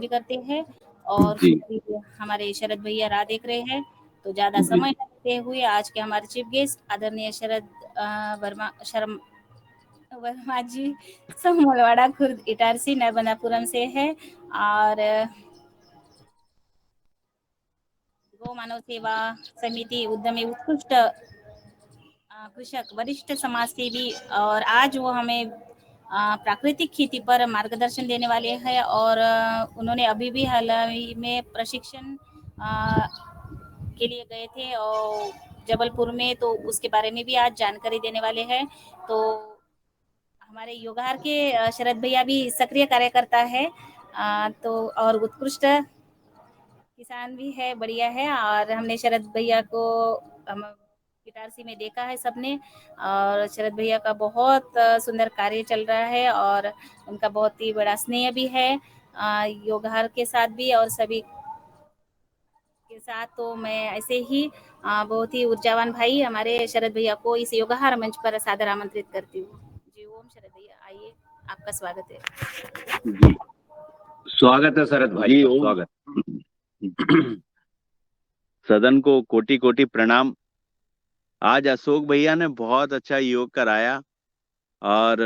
भी करते हैं और जी फिर हमारे शरद भैया राह देख रहे हैं, तो ज़्यादा जी समय न लेते हुए आज के हमारे चीफ गेस्ट आदरणीय शरद वर्मा जी समोलवाड़ा खुर्द इटारसी नर्मदापुरम से है और गौ मानव सेवा समिति उद्यमी उत्कृष्ट कृषक वरिष्ठ समाज सेवी और आज वो हमें प्राकृतिक खेती पर मार्गदर्शन देने वाले हैं और उन्होंने अभी भी हाल ही में प्रशिक्षण के लिए गए थे और जबलपुर में, तो उसके बारे में भी आज जानकारी देने वाले हैं। तो हमारे योगहार के शरद भैया भी सक्रिय कार्यकर्ता है, तो और उत्कृष्ट किसान भी है, बढ़िया है। और हमने शरद भैया को हम इटारसी में देखा है सबने, और शरद भैया का बहुत सुंदर कार्य चल रहा है और उनका बहुत ही बड़ा स्नेह भी है योगहार के साथ भी और सभी के साथ। तो मैं ऐसे ही बहुत ही ऊर्जावान भाई हमारे शरद भैया को इस योगहार मंच पर सादर आमंत्रित करती हूँ। जी ओम शरद भैया, आइए, आपका स्वागत है। जी स्वागत है शरद भाई, जी ओम। स्वागत। सदन को कोटि कोटि प्रणाम। आज अशोक भैया ने बहुत अच्छा योग कराया और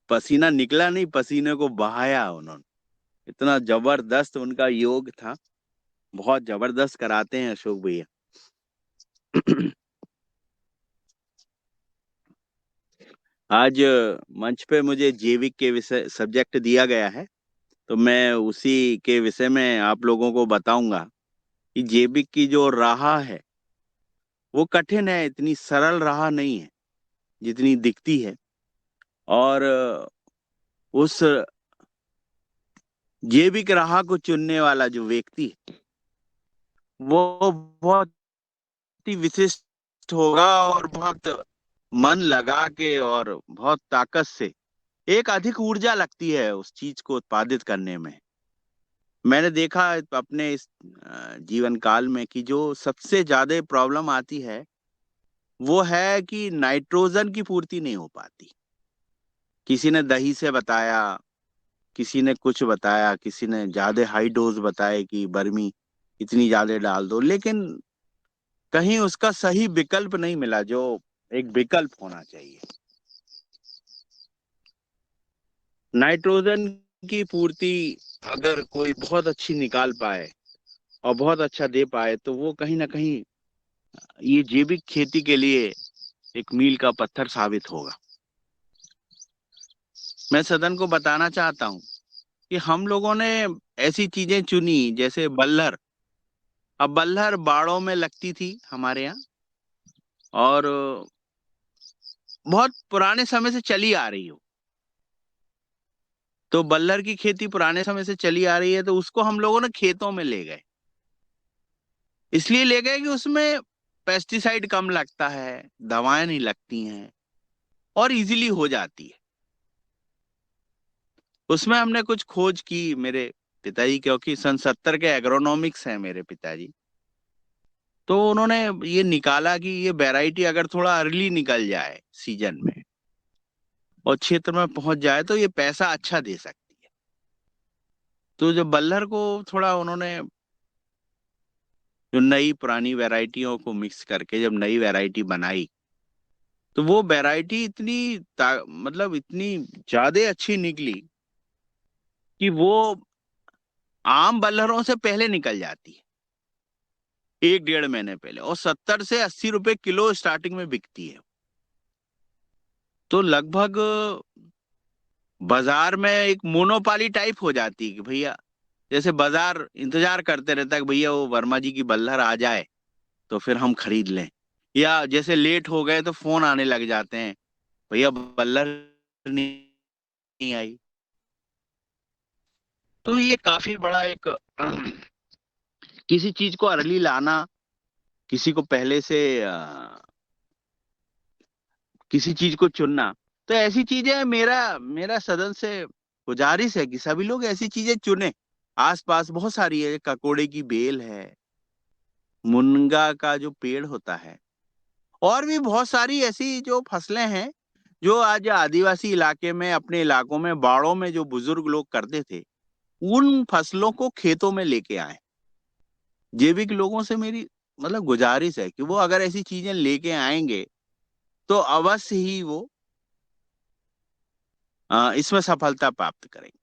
पसीना निकला नहीं, पसीने को बहाया उन्होंने। इतना जबरदस्त उनका योग था, बहुत जबरदस्त कराते हैं अशोक भैया। आज मंच पे मुझे जैविक के विषय सब्जेक्ट दिया गया है, तो मैं उसी के विषय में आप लोगों को बताऊंगा कि जैविक की जो राह है वो कठिन है, इतनी सरल राह नहीं है जितनी दिखती है। और उस जैविक राह को चुनने वाला जो व्यक्ति है वो बहुत ही विशिष्ट होगा और बहुत मन लगा के और बहुत ताकत से, एक अधिक ऊर्जा लगती है उस चीज को उत्पादित करने में। मैंने देखा अपने इस जीवन काल में कि जो सबसे ज्यादा प्रॉब्लम आती है वो है कि नाइट्रोजन की पूर्ति नहीं हो पाती। किसी ने दही से बताया, किसी ने कुछ बताया, किसी ने ज्यादा हाई डोज बताए कि बर्मी इतनी ज्यादा डाल दो, लेकिन कहीं उसका सही विकल्प नहीं मिला जो एक विकल्प होना चाहिए। नाइट्रोजन की पूर्ति अगर कोई बहुत अच्छी निकाल पाए और बहुत अच्छा दे पाए तो वो कहीं ना कहीं ये जैविक खेती के लिए एक मील का पत्थर साबित होगा। मैं सदन को बताना चाहता हूँ कि हम लोगों ने ऐसी चीजें चुनी जैसे बल्लर। अब बल्लर बाड़ों में लगती थी हमारे यहाँ और बहुत पुराने समय से चली आ रही हो, तो बल्लर की खेती पुराने समय से चली आ रही है, तो उसको हम लोगों ने खेतों में ले गए। इसलिए ले गए कि उसमें पेस्टिसाइड कम लगता है, दवाएं नहीं लगती हैं और इजीली हो जाती है। उसमें हमने कुछ खोज की, मेरे पिताजी, क्योंकि सन 70 के एग्रोनॉमिक्स हैं मेरे पिताजी, तो उन्होंने ये निकाला कि ये वैरायटी अगर थोड़ा अर्ली निकल जाए सीजन में और क्षेत्र में पहुंच जाए तो ये पैसा अच्छा दे सकती है। तो जब बल्लर को थोड़ा उन्होंने जो नई पुरानी वैरायटियों को मिक्स करके जब नई वैरायटी बनाई, तो वो वैरायटी इतनी मतलब इतनी ज्यादा अच्छी निकली कि वो आम बल्लरों से पहले निकल जाती है, 1 डेढ़ महीने पहले, और 70 से 80 रुपए किलो स्टार्टिंग में बिकती है। तो लगभग बाजार में एक मोनोपाली टाइप हो जाती है कि भैया, जैसे बाजार इंतजार करते रहता है कि भैया वो वर्मा जी की बल्लर आ जाए तो फिर हम खरीद लें, या जैसे लेट हो गए तो फोन आने लग जाते हैं, भैया बल्लर नहीं आई। तो ये काफी बड़ा एक किसी चीज को अर्ली लाना, किसी को पहले से किसी चीज को चुनना, तो ऐसी चीजें मेरा मेरा सदन से गुजारिश है कि सभी लोग ऐसी चीजें चुने। आसपास बहुत सारी है, ककोड़े की बेल है, मुनगा का जो पेड़ होता है, और भी बहुत सारी ऐसी जो फसलें हैं जो आज आदिवासी इलाके में, अपने इलाकों में बाड़ों में जो बुजुर्ग लोग करते थे, उन फसलों को खेतों में लेके आए। जैविक लोगों से मेरी मतलब गुजारिश है कि वो अगर ऐसी चीजें लेके आएंगे तो अवश्य ही वो इसमें सफलता प्राप्त करेंगे।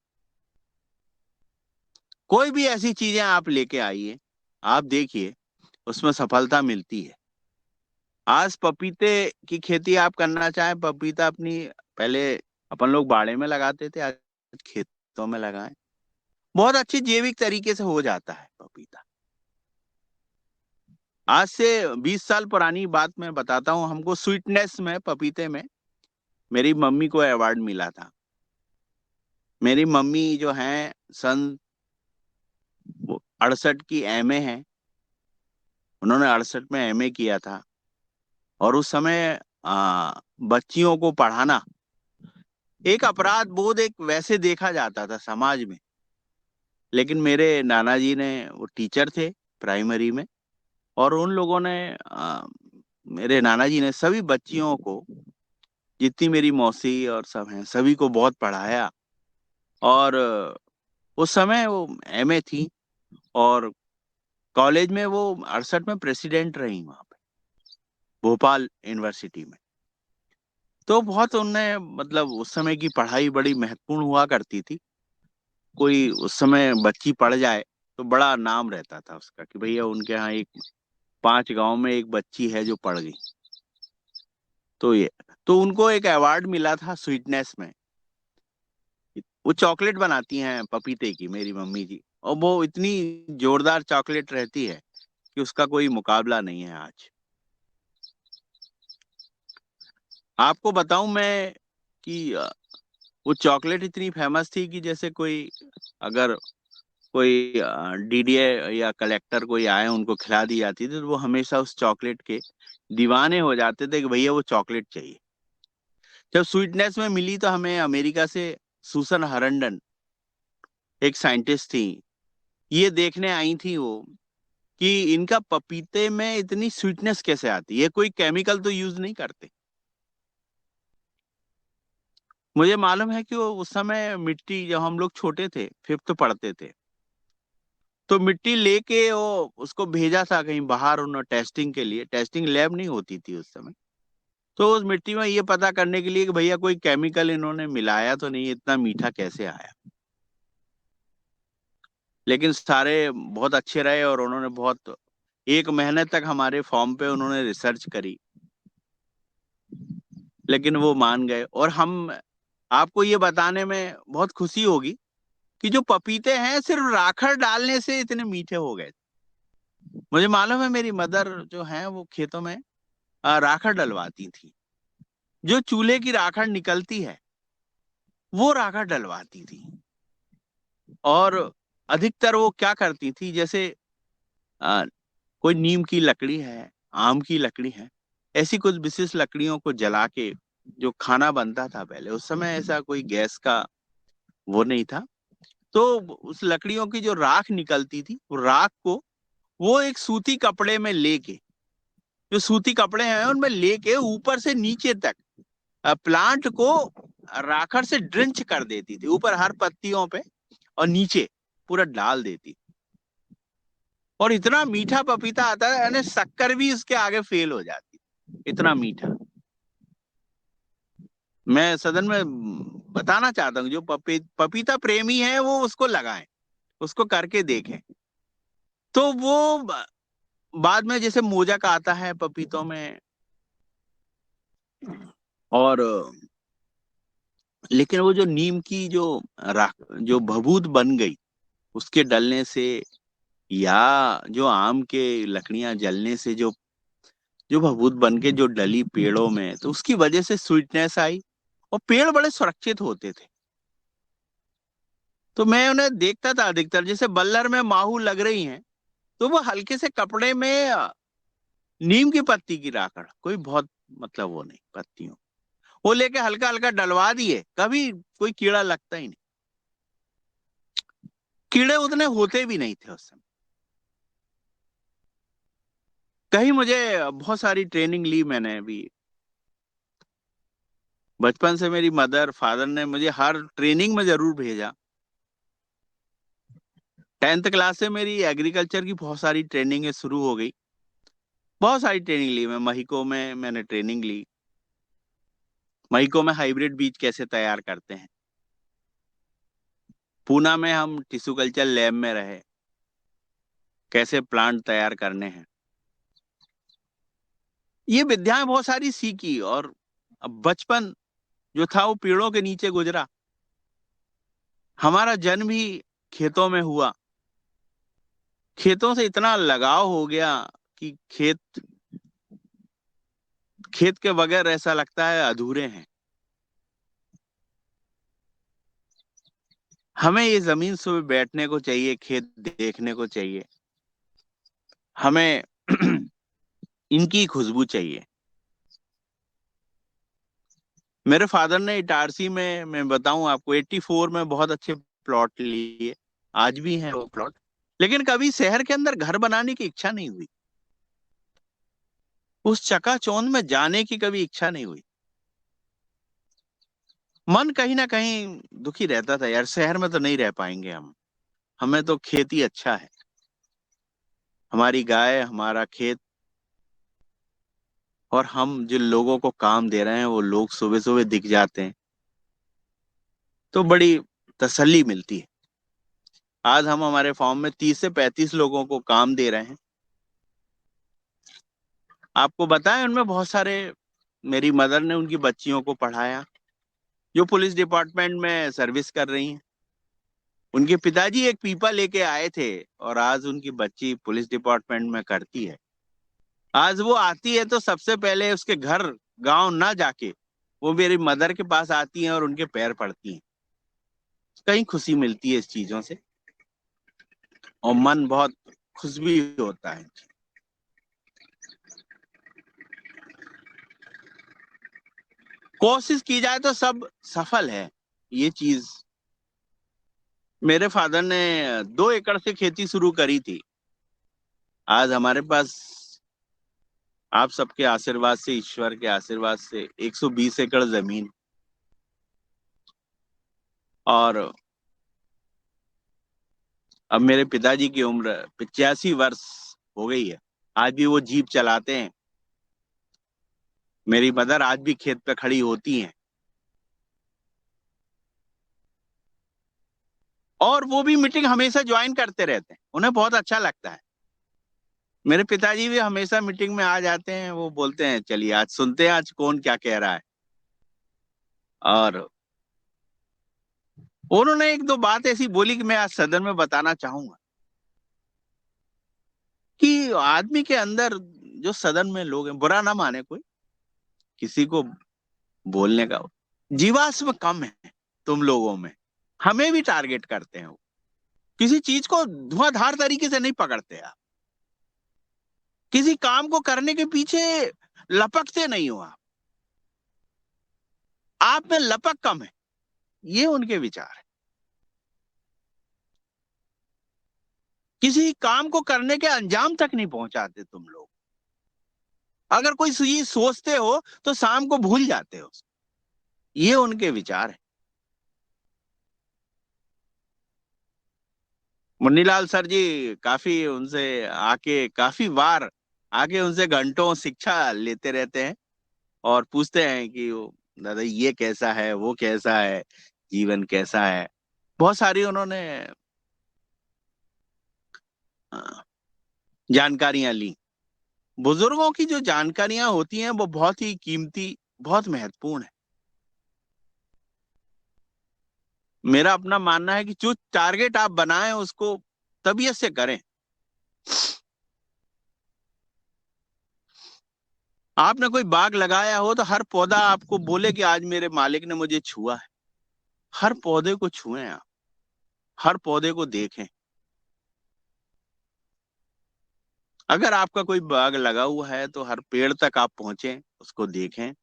कोई भी ऐसी चीजें आप लेके आइए, आप देखिए उसमें सफलता मिलती है। आज पपीते की खेती आप करना चाहें, पपीता अपनी पहले अपन लोग बाड़े में लगाते थे, आज खेतों में लगाएं, बहुत अच्छी जैविक तरीके से हो जाता है पपीता। आज से 20 साल पुरानी बात मैं बताता हूँ, हमको स्वीटनेस में पपीते में मेरी मम्मी को अवार्ड मिला था। मेरी मम्मी जो है सन 68 की एमए है, उन्होंने 68 में एमए किया था। और उस समय बच्चियों को पढ़ाना एक अपराध बोध एक वैसे देखा जाता था समाज में। लेकिन मेरे नाना जी ने, वो टीचर थे प्राइमरी में, और उन लोगों ने मेरे नाना जी ने सभी बच्चियों को, जितनी मेरी मौसी और सब हैं, सभी को बहुत पढ़ाया। और उस समय वो एमए थी, और कॉलेज में वो 68 में प्रेसिडेंट रही वहां पे, भोपाल यूनिवर्सिटी में। तो बहुत उनने मतलब उस समय की पढ़ाई बड़ी महत्वपूर्ण हुआ करती थी। कोई उस समय बच्ची पढ़ जाए तो बड़ा नाम रहता था उसका कि भैया उनके यहाँ एक 5 गांव में एक बच्ची है जो पढ़ गई। तो ये, तो उनको एक अवार्ड मिला था स्वीटनेस में। वो चॉकलेट बनाती हैं पपीते की मेरी मम्मी जी, और वो इतनी जोरदार चॉकलेट रहती है कि उसका कोई मुकाबला नहीं है आज। आपको बताऊं मैं कि वो चॉकलेट इतनी फेमस थी कि जैसे कोई, अगर कोई डीडीए या कलेक्टर कोई आए उनको खिला दी जाती थी, तो वो हमेशा उस चॉकलेट के दीवाने हो जाते थे कि भैया वो चॉकलेट चाहिए। जब स्वीटनेस में मिली तो हमें अमेरिका से सुसन हरंडन, एक साइंटिस्ट थी, ये देखने आई थी वो कि इनका पपीते में इतनी स्वीटनेस कैसे आती है, कोई केमिकल तो यूज नहीं करते। मुझे मालूम है कि वो उस समय मिट्टी, जब हम लोग छोटे थे, फिफ्थ पढ़ते थे, तो मिट्टी लेके वो उसको भेजा था कहीं बाहर उन्होंने टेस्टिंग के लिए। टेस्टिंग लैब नहीं होती थी उस समय। तो उस मिट्टी में ये पता करने के लिए कि भैया कोई केमिकल इन्होंने मिलाया तो नहीं, इतना मीठा कैसे आया। लेकिन सारे बहुत अच्छे रहे, और उन्होंने बहुत 1 महीने तक हमारे फॉर्म पे उन्होंने रिसर्च करी, लेकिन वो मान गए। और हम, आपको ये बताने में बहुत खुशी होगी कि जो पपीते हैं सिर्फ राखड़ डालने से इतने मीठे हो गए। मुझे मालूम है मेरी मदर जो है वो खेतों में राखड़ डलवाती थी। जो चूल्हे की राखड़ निकलती है वो राखड़ डलवाती थी। और अधिकतर वो क्या करती थी, जैसे आ, कोई नीम की लकड़ी है, आम की लकड़ी है, ऐसी कुछ विशेष लकड़ियों को जला के जो खाना बनता था, पहले उस समय ऐसा कोई गैस का वो नहीं था, तो उस लकड़ियों की जो राख निकलती थी, वो राख को वो एक सूती कपड़े में लेके, जो सूती कपड़े हैं उनमें लेके ऊपर से नीचे तक प्लांट को राखड़ से ड्रिंच कर देती थी, ऊपर हर पत्तियों पे और नीचे पूरा डाल देती। और इतना मीठा पपीता आता है, यानी शक्कर भी इसके आगे फेल हो जाती, इतना मीठा। मैं सदन में बताना चाहता हूँ, जो पपीता प्रेमी है वो उसको लगाएं, उसको करके देखें। तो वो बाद में जैसे मोजक आता है पपीतों में, और लेकिन वो जो नीम की जो राख, जो भभूत बन गई उसके डलने से, या जो आम के लकड़ियां जलने से जो जो भभूत बन के जो डली पेड़ों में, तो उसकी वजह से स्वीटनेस आई, और पेड़ बड़े सुरक्षित होते थे। तो मैं उन्हें देखता था, अधिकतर जैसे बल्लर में माहू लग रही हैं, तो वो हल्के से कपड़े में नीम की पत्ती की राखड़, कोई बहुत मतलब वो नहीं पत्तियों, वो लेके हल्का हल्का डलवा दिए, कभी कोई कीड़ा लगता ही नहीं। कीड़े उतने होते भी नहीं थे उस समय। कहीं मुझे बहुत सारी ट्रेनिंग ली मैंने भी, बचपन से मेरी मदर फादर ने मुझे हर ट्रेनिंग में जरूर भेजा। 10th क्लास से मेरी एग्रीकल्चर की बहुत सारी ट्रेनिंग शुरू हो गई। बहुत सारी ट्रेनिंग ली मैं। महिको में मैंने ट्रेनिंग ली। महिको में हाइब्रिड बीज कैसे तैयार करते हैं। पूना में हम टिश्यू कल्चर लैब में रहे, कैसे प्लांट तैयार करने हैं। ये विद्याएं बहुत सारी सीखी। और अब बचपन जो था वो पेड़ों के नीचे गुजरा। हमारा जन्म ही खेतों में हुआ। खेतों से इतना लगाव हो गया कि खेत खेत के बगैर ऐसा लगता है अधूरे हैं। हमें ये जमीन सुबह बैठने को चाहिए, खेत देखने को चाहिए। हमें इनकी खुशबू चाहिए। मेरे फादर ने इटारसी में, मैं बताऊं आपको, 84 में बहुत अच्छे प्लॉट लिए। आज भी हैं वो प्लॉट। लेकिन कभी शहर के अंदर घर बनाने की इच्छा नहीं हुई। उस चकाचौंध में जाने की कभी इच्छा नहीं हुई। मन कहीं ना कहीं दुखी रहता था, यार शहर में तो नहीं रह पाएंगे हम। हमें तो खेती अच्छा है। हमारी गाय, हमारा खेत, और हम जिन लोगों को काम दे रहे हैं वो लोग सुबह सुबह दिख जाते हैं तो बड़ी तसल्ली मिलती है। आज हम हमारे फार्म में 30 से 35 लोगों को काम दे रहे हैं। आपको बताएं, उनमें बहुत सारे मेरी मदर ने उनकी बच्चियों को पढ़ाया जो पुलिस डिपार्टमेंट में सर्विस कर रही हैं। उनके पिताजी एक पीपा लेके आए थे और आज उनकी बच्ची पुलिस डिपार्टमेंट में करती है। आज वो आती है तो सबसे पहले उसके घर, गांव ना जाके वो मेरी मदर के पास आती हैं और उनके पैर पड़ती हैं। कहीं खुशी मिलती है इस चीजों से और मन बहुत खुश भी होता है। कोशिश की जाए तो सब सफल है ये चीज। मेरे फादर ने 2 एकड़ से खेती शुरू करी थी। आज हमारे पास आप सबके आशीर्वाद से, ईश्वर के आशीर्वाद से 120 एकड़ जमीन। और अब मेरे पिताजी की उम्र 85 वर्ष हो गई है। आज भी वो जीप चलाते हैं। मेरी मदर आज भी खेत पे खड़ी होती हैं और वो भी मीटिंग हमेशा ज्वाइन करते रहते हैं। उन्हें बहुत अच्छा लगता है। मेरे पिताजी भी हमेशा मीटिंग में आ जाते हैं। वो बोलते हैं चलिए आज सुनते हैं आज कौन क्या कह रहा है। और उन्होंने एक दो बात ऐसी बोली कि मैं आज सदन में बताना चाहूंगा कि आदमी के अंदर, जो सदन में लोग हैं, बुरा ना माने कोई, किसी को बोलने का जीवाश्म कम है तुम लोगों में। हमें भी टारगेट करते हैं वो। किसी चीज को धुआंधार तरीके से नहीं पकड़ते आप। किसी काम को करने के पीछे लपकते नहीं हो आप में लपक कम है। ये उनके विचार है। किसी काम को करने के अंजाम तक नहीं पहुंचाते तुम लोग। अगर कोई चीज सोचते हो तो शाम को भूल जाते हो। ये उनके विचार है। मुन्नीलाल सर जी, काफी उनसे काफी बार आके उनसे घंटों शिक्षा लेते रहते हैं और पूछते हैं कि दादा ये कैसा है, वो कैसा है, जीवन कैसा है। बहुत सारी उन्होंने अ, जानकारियां ली। बुजुर्गों की जो जानकारियां होती हैं वो बहुत ही कीमती, बहुत महत्वपूर्ण है। मेरा अपना मानना है कि जो टारगेट आप बनाएं उसको तबीयत से करें। आपने कोई बाग लगाया हो तो हर पौधा आपको बोले कि आज मेरे मालिक ने मुझे छुआ है। हर पौधे को छुएं आप। हर पौधे को देखें। अगर आपका कोई बाग लगा हुआ है तो हर पेड़ तक आप पहुंचे, उसको देखें।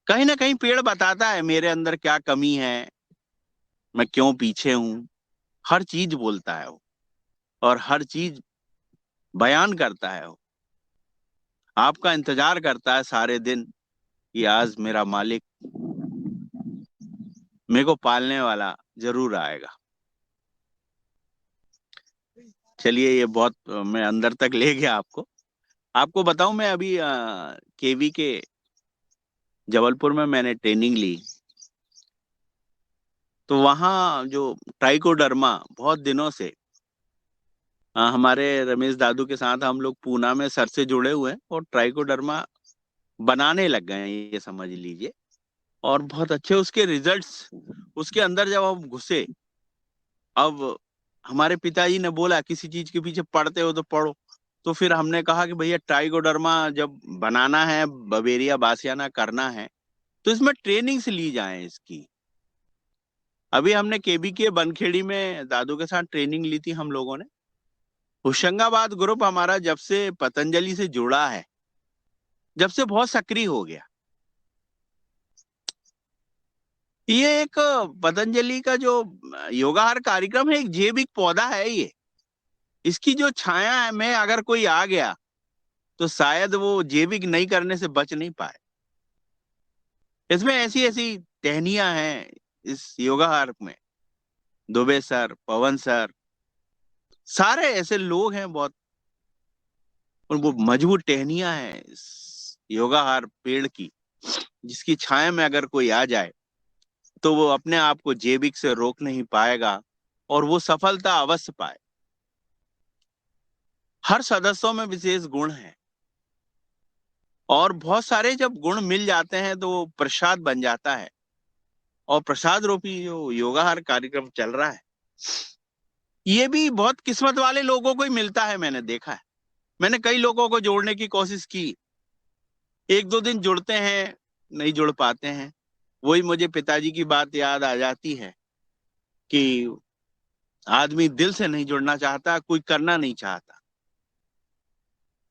कहीं ना कहीं पेड़ बताता है मेरे अंदर क्या कमी है, मैं क्यों पीछे हूं। हर चीज बोलता है वो और हर चीज बयान करता है वो। आपका इंतजार करता है सारे दिन कि आज मेरा मालिक मेरे को पालने वाला जरूर आएगा। चलिए, ये बहुत मैं अंदर तक ले गया आपको। आपको बताऊं, मैं अभी केवी के जबलपुर में मैंने ट्रेनिंग ली। तो वहाँ जो ट्राइकोडर्मा बहुत दिनों से हमारे रमेश दादू के साथ हम लोग पूना में सर से जुड़े हुए हैं और ट्राइकोडर्मा बनाने लग गए हैं, ये समझ लीजिए। और बहुत अच्छे उसके रिजल्ट्स। उसके अंदर जब हम घुसे, अब हमारे पिताजी ने बोला किसी चीज के पीछे पढ़ते हो तो पढ़ो। तो फिर हमने कहा कि भैया ट्राइकोडर्मा जब बनाना है, बवेरिया बासियाना करना है, तो इसमें ट्रेनिंग से ली जाए इसकी। अभी हमने केबी के बनखेड़ी में दादू के साथ ट्रेनिंग ली थी हम लोगों ने। होशंगाबाद ग्रुप हमारा जब से पतंजलि से जुड़ा है, जब से बहुत सक्रिय हो गया। ये एक पतंजलि का जो योगाहार कार्यक्रम है, एक जैविक पौधा है ये। इसकी जो छाया में अगर कोई आ गया तो शायद वो जैविक नहीं करने से बच नहीं पाए। इसमें ऐसी ऐसी टहनियां हैं इस योगाहार में। दुबे सर, पवन सर, सारे ऐसे लोग हैं बहुत। और वो मजबूत टहनियां हैं इस योगाहार पेड़ की, जिसकी छाया में अगर कोई आ जाए तो वो अपने आप को जैविक से रोक नहीं पाएगा और वो सफलता अवश्य पाए। हर सदस्यों में विशेष गुण है और बहुत सारे जब गुण मिल जाते हैं तो वो प्रसाद बन जाता है। और प्रसाद रूपी जो योगाहार कार्यक्रम चल रहा है, ये भी बहुत किस्मत वाले लोगों को ही मिलता है, मैंने देखा है। मैंने कई लोगों को जोड़ने की कोशिश की, एक दो दिन जुड़ते हैं, नहीं जुड़ पाते हैं। वही मुझे पिताजी की बात याद आ जाती है कि आदमी दिल से नहीं जुड़ना चाहता, कोई करना नहीं चाहता।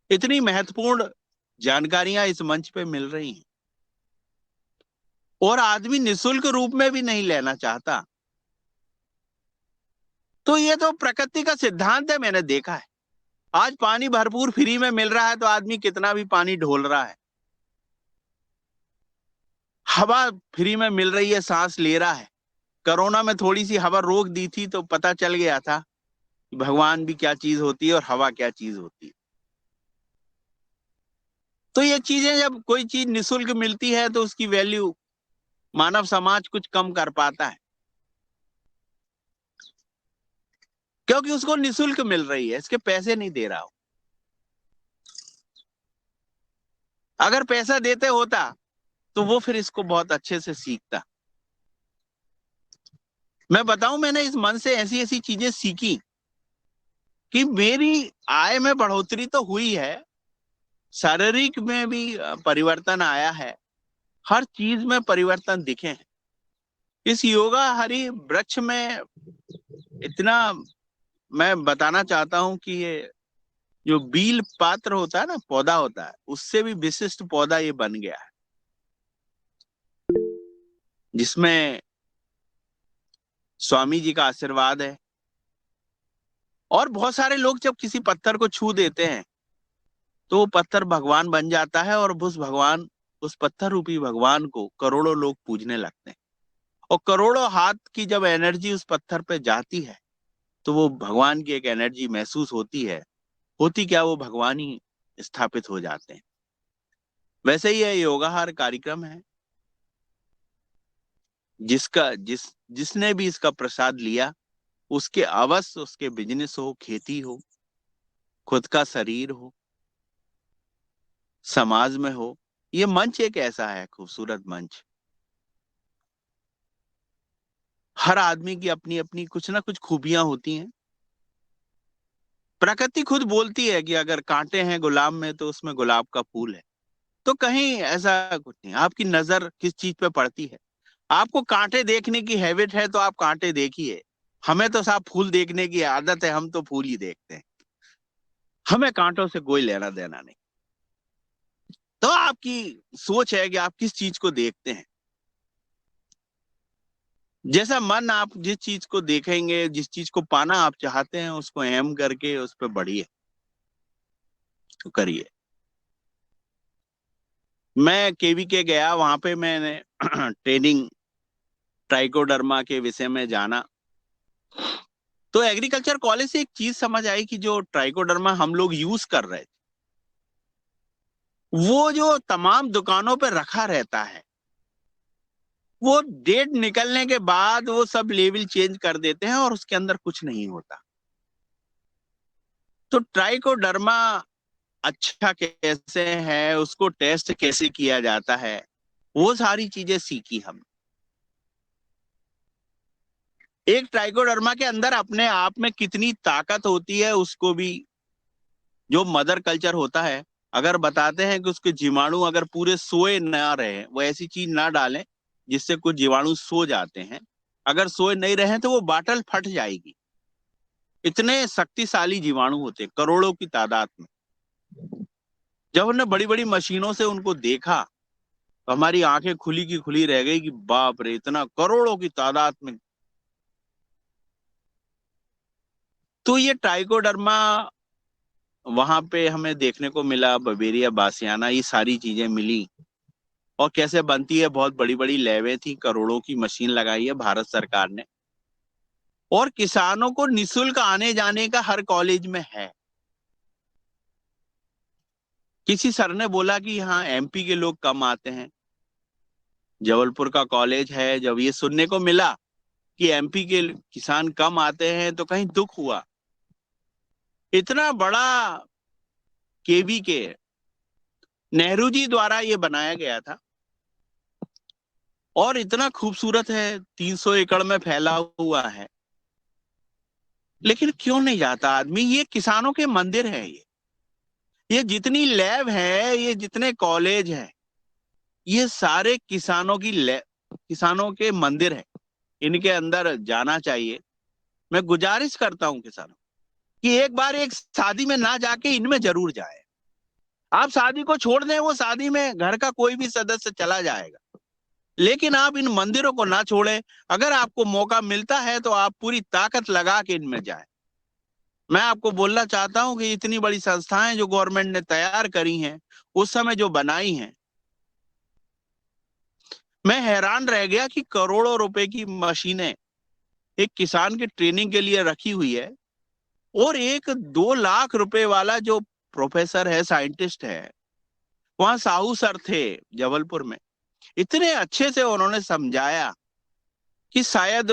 इतनी महत्वपूर्ण जानकारियां इस मंच पे मिल रही हैं और आदमी निशुल्क रूप में भी नहीं लेना चाहता। तो ये तो प्रकृति का सिद्धांत है, मैंने देखा है। आज पानी भरपूर फ्री में मिल रहा है तो आदमी कितना भी पानी ढोल रहा है। हवा फ्री में मिल रही है, सांस ले रहा है। कोरोना में थोड़ी सी हवा रोक दी थी तो पता चल गया था कि भगवान भी क्या चीज होती है और हवा क्या चीज होती है। तो ये चीजें, जब कोई चीज निशुल्क मिलती है तो उसकी वैल्यू मानव समाज कुछ कम कर पाता है, क्योंकि उसको निशुल्क मिल रही है, इसके पैसे नहीं दे रहा हो। अगर पैसा देते होता तो वो फिर इसको बहुत अच्छे से सीखता। मैं बताऊं, मैंने इस मन से ऐसी ऐसी चीजें सीखी कि मेरी आय में बढ़ोतरी तो हुई है, शारीरिक में भी परिवर्तन आया है, हर चीज में परिवर्तन दिखे हैं। इस योगा हरि वृक्ष में इतना मैं बताना चाहता हूं कि ये जो बील पात्र होता है ना, पौधा होता है, उससे भी विशिष्ट पौधा ये बन गया है, जिसमें स्वामी जी का आशीर्वाद है। और बहुत सारे लोग जब किसी पत्थर को छू देते हैं तो वो पत्थर भगवान बन जाता है और उस पत्थर रूपी भगवान को करोड़ों लोग पूजने लगते हैं। और करोड़ों हाथ की जब एनर्जी उस पत्थर पे जाती है तो वो भगवान की एक एनर्जी महसूस होती है। होती क्या, वो भगवान ही स्थापित हो जाते हैं। वैसे ही ये योगाहार कार्यक्रम है, जिसने भी इसका प्रसाद लिया, उसके अवश्य उसके बिजनेस हो, खेती हो, खुद का शरीर हो, समाज में हो। ये मंच एक ऐसा है खूबसूरत मंच। हर आदमी की अपनी अपनी कुछ ना कुछ खूबियां होती हैं। प्रकृति खुद बोलती है कि अगर कांटे हैं गुलाब में तो उसमें गुलाब का फूल है। तो कहीं ऐसा कुछ नहीं। आपकी नजर किस चीज पे पड़ती है? आपको कांटे देखने की हैबिट है तो आप कांटे देखिए। हमें तो साहब फूल देखने की आदत है, हम तो फूल ही देखते हैं। हमें कांटों से कोई लेना देना नहीं। तो आपकी सोच है कि आप किस चीज को देखते हैं। जैसा मन, आप जिस चीज को देखेंगे, जिस चीज को पाना आप चाहते हैं, उसको एम करके उस पर बढ़िए, तो करिए। मैं केवी के गया, वहां पे मैंने ट्रेनिंग ट्राइकोडर्मा के विषय में जाना। तो एग्रीकल्चर कॉलेज से एक चीज समझ आई कि जो ट्राइकोडर्मा हम लोग यूज कर रहे थे, वो जो तमाम दुकानों पे रखा रहता है, वो डेट निकलने के बाद वो सब लेबल चेंज कर देते हैं और उसके अंदर कुछ नहीं होता। तो ट्राइकोडर्मा अच्छा कैसे है, उसको टेस्ट कैसे किया जाता है, वो सारी चीजें सीखी हम। एक ट्राइकोडर्मा के अंदर अपने आप में कितनी ताकत होती है उसको भी जो मदर कल्चर होता है, अगर बताते हैं कि उसके जीवाणु अगर पूरे सोए ना रहे, वो ऐसी चीज ना डालें जिससे कुछ जीवाणु सो जाते हैं, अगर सोए नहीं रहे तो वो बाटल फट जाएगी। इतने शक्तिशाली जीवाणु होते हैं, करोड़ों की तादाद में। जब हमने बड़ी बड़ी मशीनों से उनको देखा तो हमारी आंखें खुली की खुली रह गई कि बाप रे, इतना करोड़ों की तादाद में। तो ये ट्राइकोडर्मा वहां पे हमें देखने को मिला, बवेरिया बासियाना, ये सारी चीजें मिली। और कैसे बनती है, बहुत बड़ी बड़ी लैबें थी, करोड़ों की मशीन लगाई है भारत सरकार ने, और किसानों को निशुल्क आने जाने का हर कॉलेज में है। किसी सर ने बोला कि हाँ एमपी के लोग कम आते हैं, जबलपुर का कॉलेज है। जब ये सुनने को मिला कि एमपी के किसान कम आते हैं तो कहीं दुख हुआ। इतना बड़ा केवी के नेहरू जी द्वारा ये बनाया गया था और इतना खूबसूरत है, 300 एकड़ में फैला हुआ है, लेकिन क्यों नहीं जाता आदमी? ये किसानों के मंदिर है। ये जितनी लैब है, ये जितने कॉलेज हैं, ये सारे किसानों की किसानों के मंदिर है। इनके अंदर जाना चाहिए। मैं गुजारिश करता हूं किसानों कि एक बार एक शादी में ना जाके इनमें जरूर जाए। आप शादी को छोड़ दें, वो शादी में घर का कोई भी सदस्य चला जाएगा, लेकिन आप इन मंदिरों को ना छोड़ें। अगर आपको मौका मिलता है तो आप पूरी ताकत लगा के इनमें जाएं। मैं आपको बोलना चाहता हूं कि इतनी बड़ी संस्थाएं जो गवर्नमेंट ने तैयार करी हैं, उस समय जो बनाई हैं, मैं हैरान रह गया कि करोड़ों रुपए की मशीनें एक किसान की ट्रेनिंग के लिए रखी हुई है, और एक 2 लाख रुपए वाला जो प्रोफेसर है, साइंटिस्ट है, वहां साहू सर थे जबलपुर में, इतने अच्छे से उन्होंने समझाया कि शायद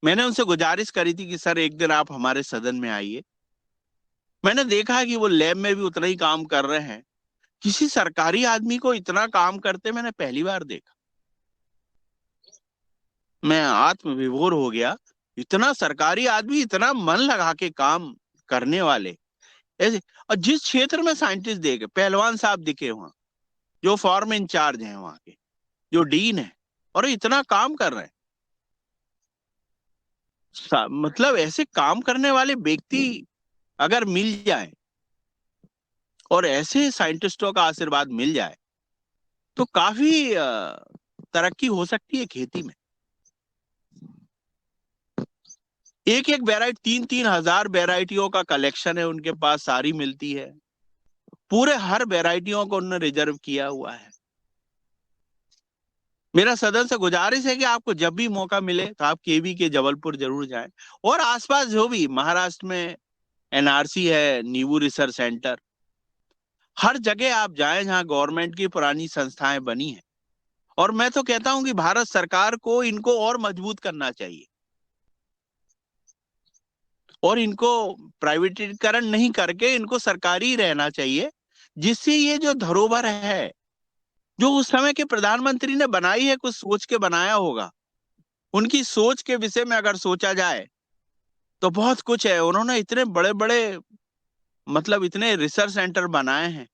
मैंने उनसे गुजारिश करी थी कि सर एक दिन आप हमारे सदन में आइए। मैंने देखा कि वो लैब में भी उतना ही काम कर रहे हैं। किसी सरकारी आदमी को इतना काम करते मैंने पहली बार देखा। मैं आत्म विभोर हो गया। इतना सरकारी आदमी, इतना मन लगा के काम करने वाले ऐसे। और जिस क्षेत्र में साइंटिस्ट देखे, पहलवान साहब दिखे वहां, जो फॉर्म इंचार्ज हैं वहां के, जो डीन है, और इतना काम कर रहे हैं। मतलब ऐसे काम करने वाले व्यक्ति अगर मिल जाए और ऐसे साइंटिस्टों का आशीर्वाद मिल जाए तो काफी तरक्की हो सकती है खेती में। एक एक वेराइटी, 3-3 हजार वेराइटियों का कलेक्शन है उनके पास, सारी मिलती है। पूरे हर वेराइटियों को उन्होंने रिजर्व किया हुआ है। मेरा सदन से गुजारिश है कि आपको जब भी मौका मिले तो आप केवी के जबलपुर जरूर जाएं, और आसपास जो भी महाराष्ट्र में एनआरसी है, नीवू रिसर्च सेंटर, हर जगह आप जाएं जहां गवर्नमेंट की पुरानी संस्थाएं बनी हैं। और मैं तो कहता हूं कि भारत सरकार को इनको और मजबूत करना चाहिए, और इनको प्राइवेटीकरण नहीं करके इनको सरकारी रहना चाहिए, जिससे ये जो धरोहर है, जो उस समय के प्रधानमंत्री ने बनाई है, कुछ सोच के बनाया होगा, उनकी सोच के विषय में अगर सोचा जाए तो बहुत कुछ है। उन्होंने इतने बड़े बड़े, मतलब इतने रिसर्च सेंटर बनाए हैं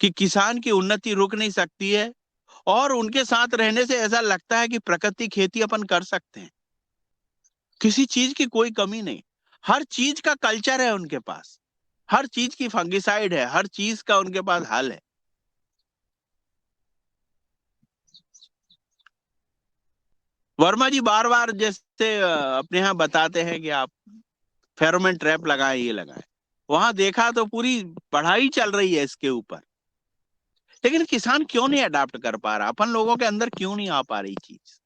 कि किसान की उन्नति रुक नहीं सकती है, और उनके साथ रहने से ऐसा लगता है कि प्रकृति खेती अपन कर सकते हैं। किसी चीज की कोई कमी नहीं, हर चीज का कल्चर है उनके पास, हर चीज की फंगिसाइड है, हर चीज का उनके पास हल है। वर्मा जी बार बार जैसे अपने यहाँ बताते हैं कि आप फेरोमोन ट्रैप लगाएं, ये लगाएं। वहां देखा तो पूरी पढ़ाई चल रही है इसके ऊपर, लेकिन किसान क्यों नहीं अडाप्ट कर पा रहा? अपन लोगों के अंदर क्यों नहीं आ पा रही चीज?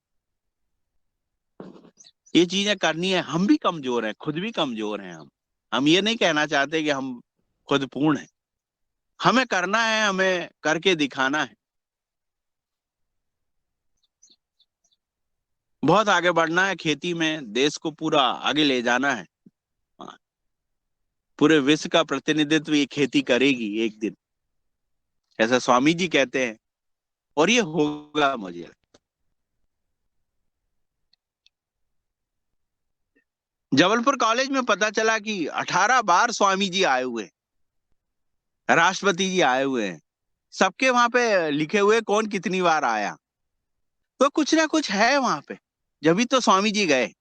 ये चीजें करनी है। हम भी कमजोर हैं, खुद भी कमजोर हैं। हम ये नहीं कहना चाहते कि हम खुद पूर्ण हैं। हमें करना है, हमें करके दिखाना है। बहुत आगे बढ़ना है खेती में, देश को पूरा आगे ले जाना है। हाँ, पूरे विश्व का प्रतिनिधित्व ये खेती करेगी एक दिन, ऐसा स्वामी जी कहते हैं। और ये होगा, मुझे जबलपुर कॉलेज में पता चला कि 18 बार स्वामी जी आए हुए हैं, राष्ट्रपति जी आए हुए हैं। सबके वहां पे लिखे हुए कौन कितनी बार आया। तो कुछ ना कुछ है वहां पे, जब तो स्वामी जी गए।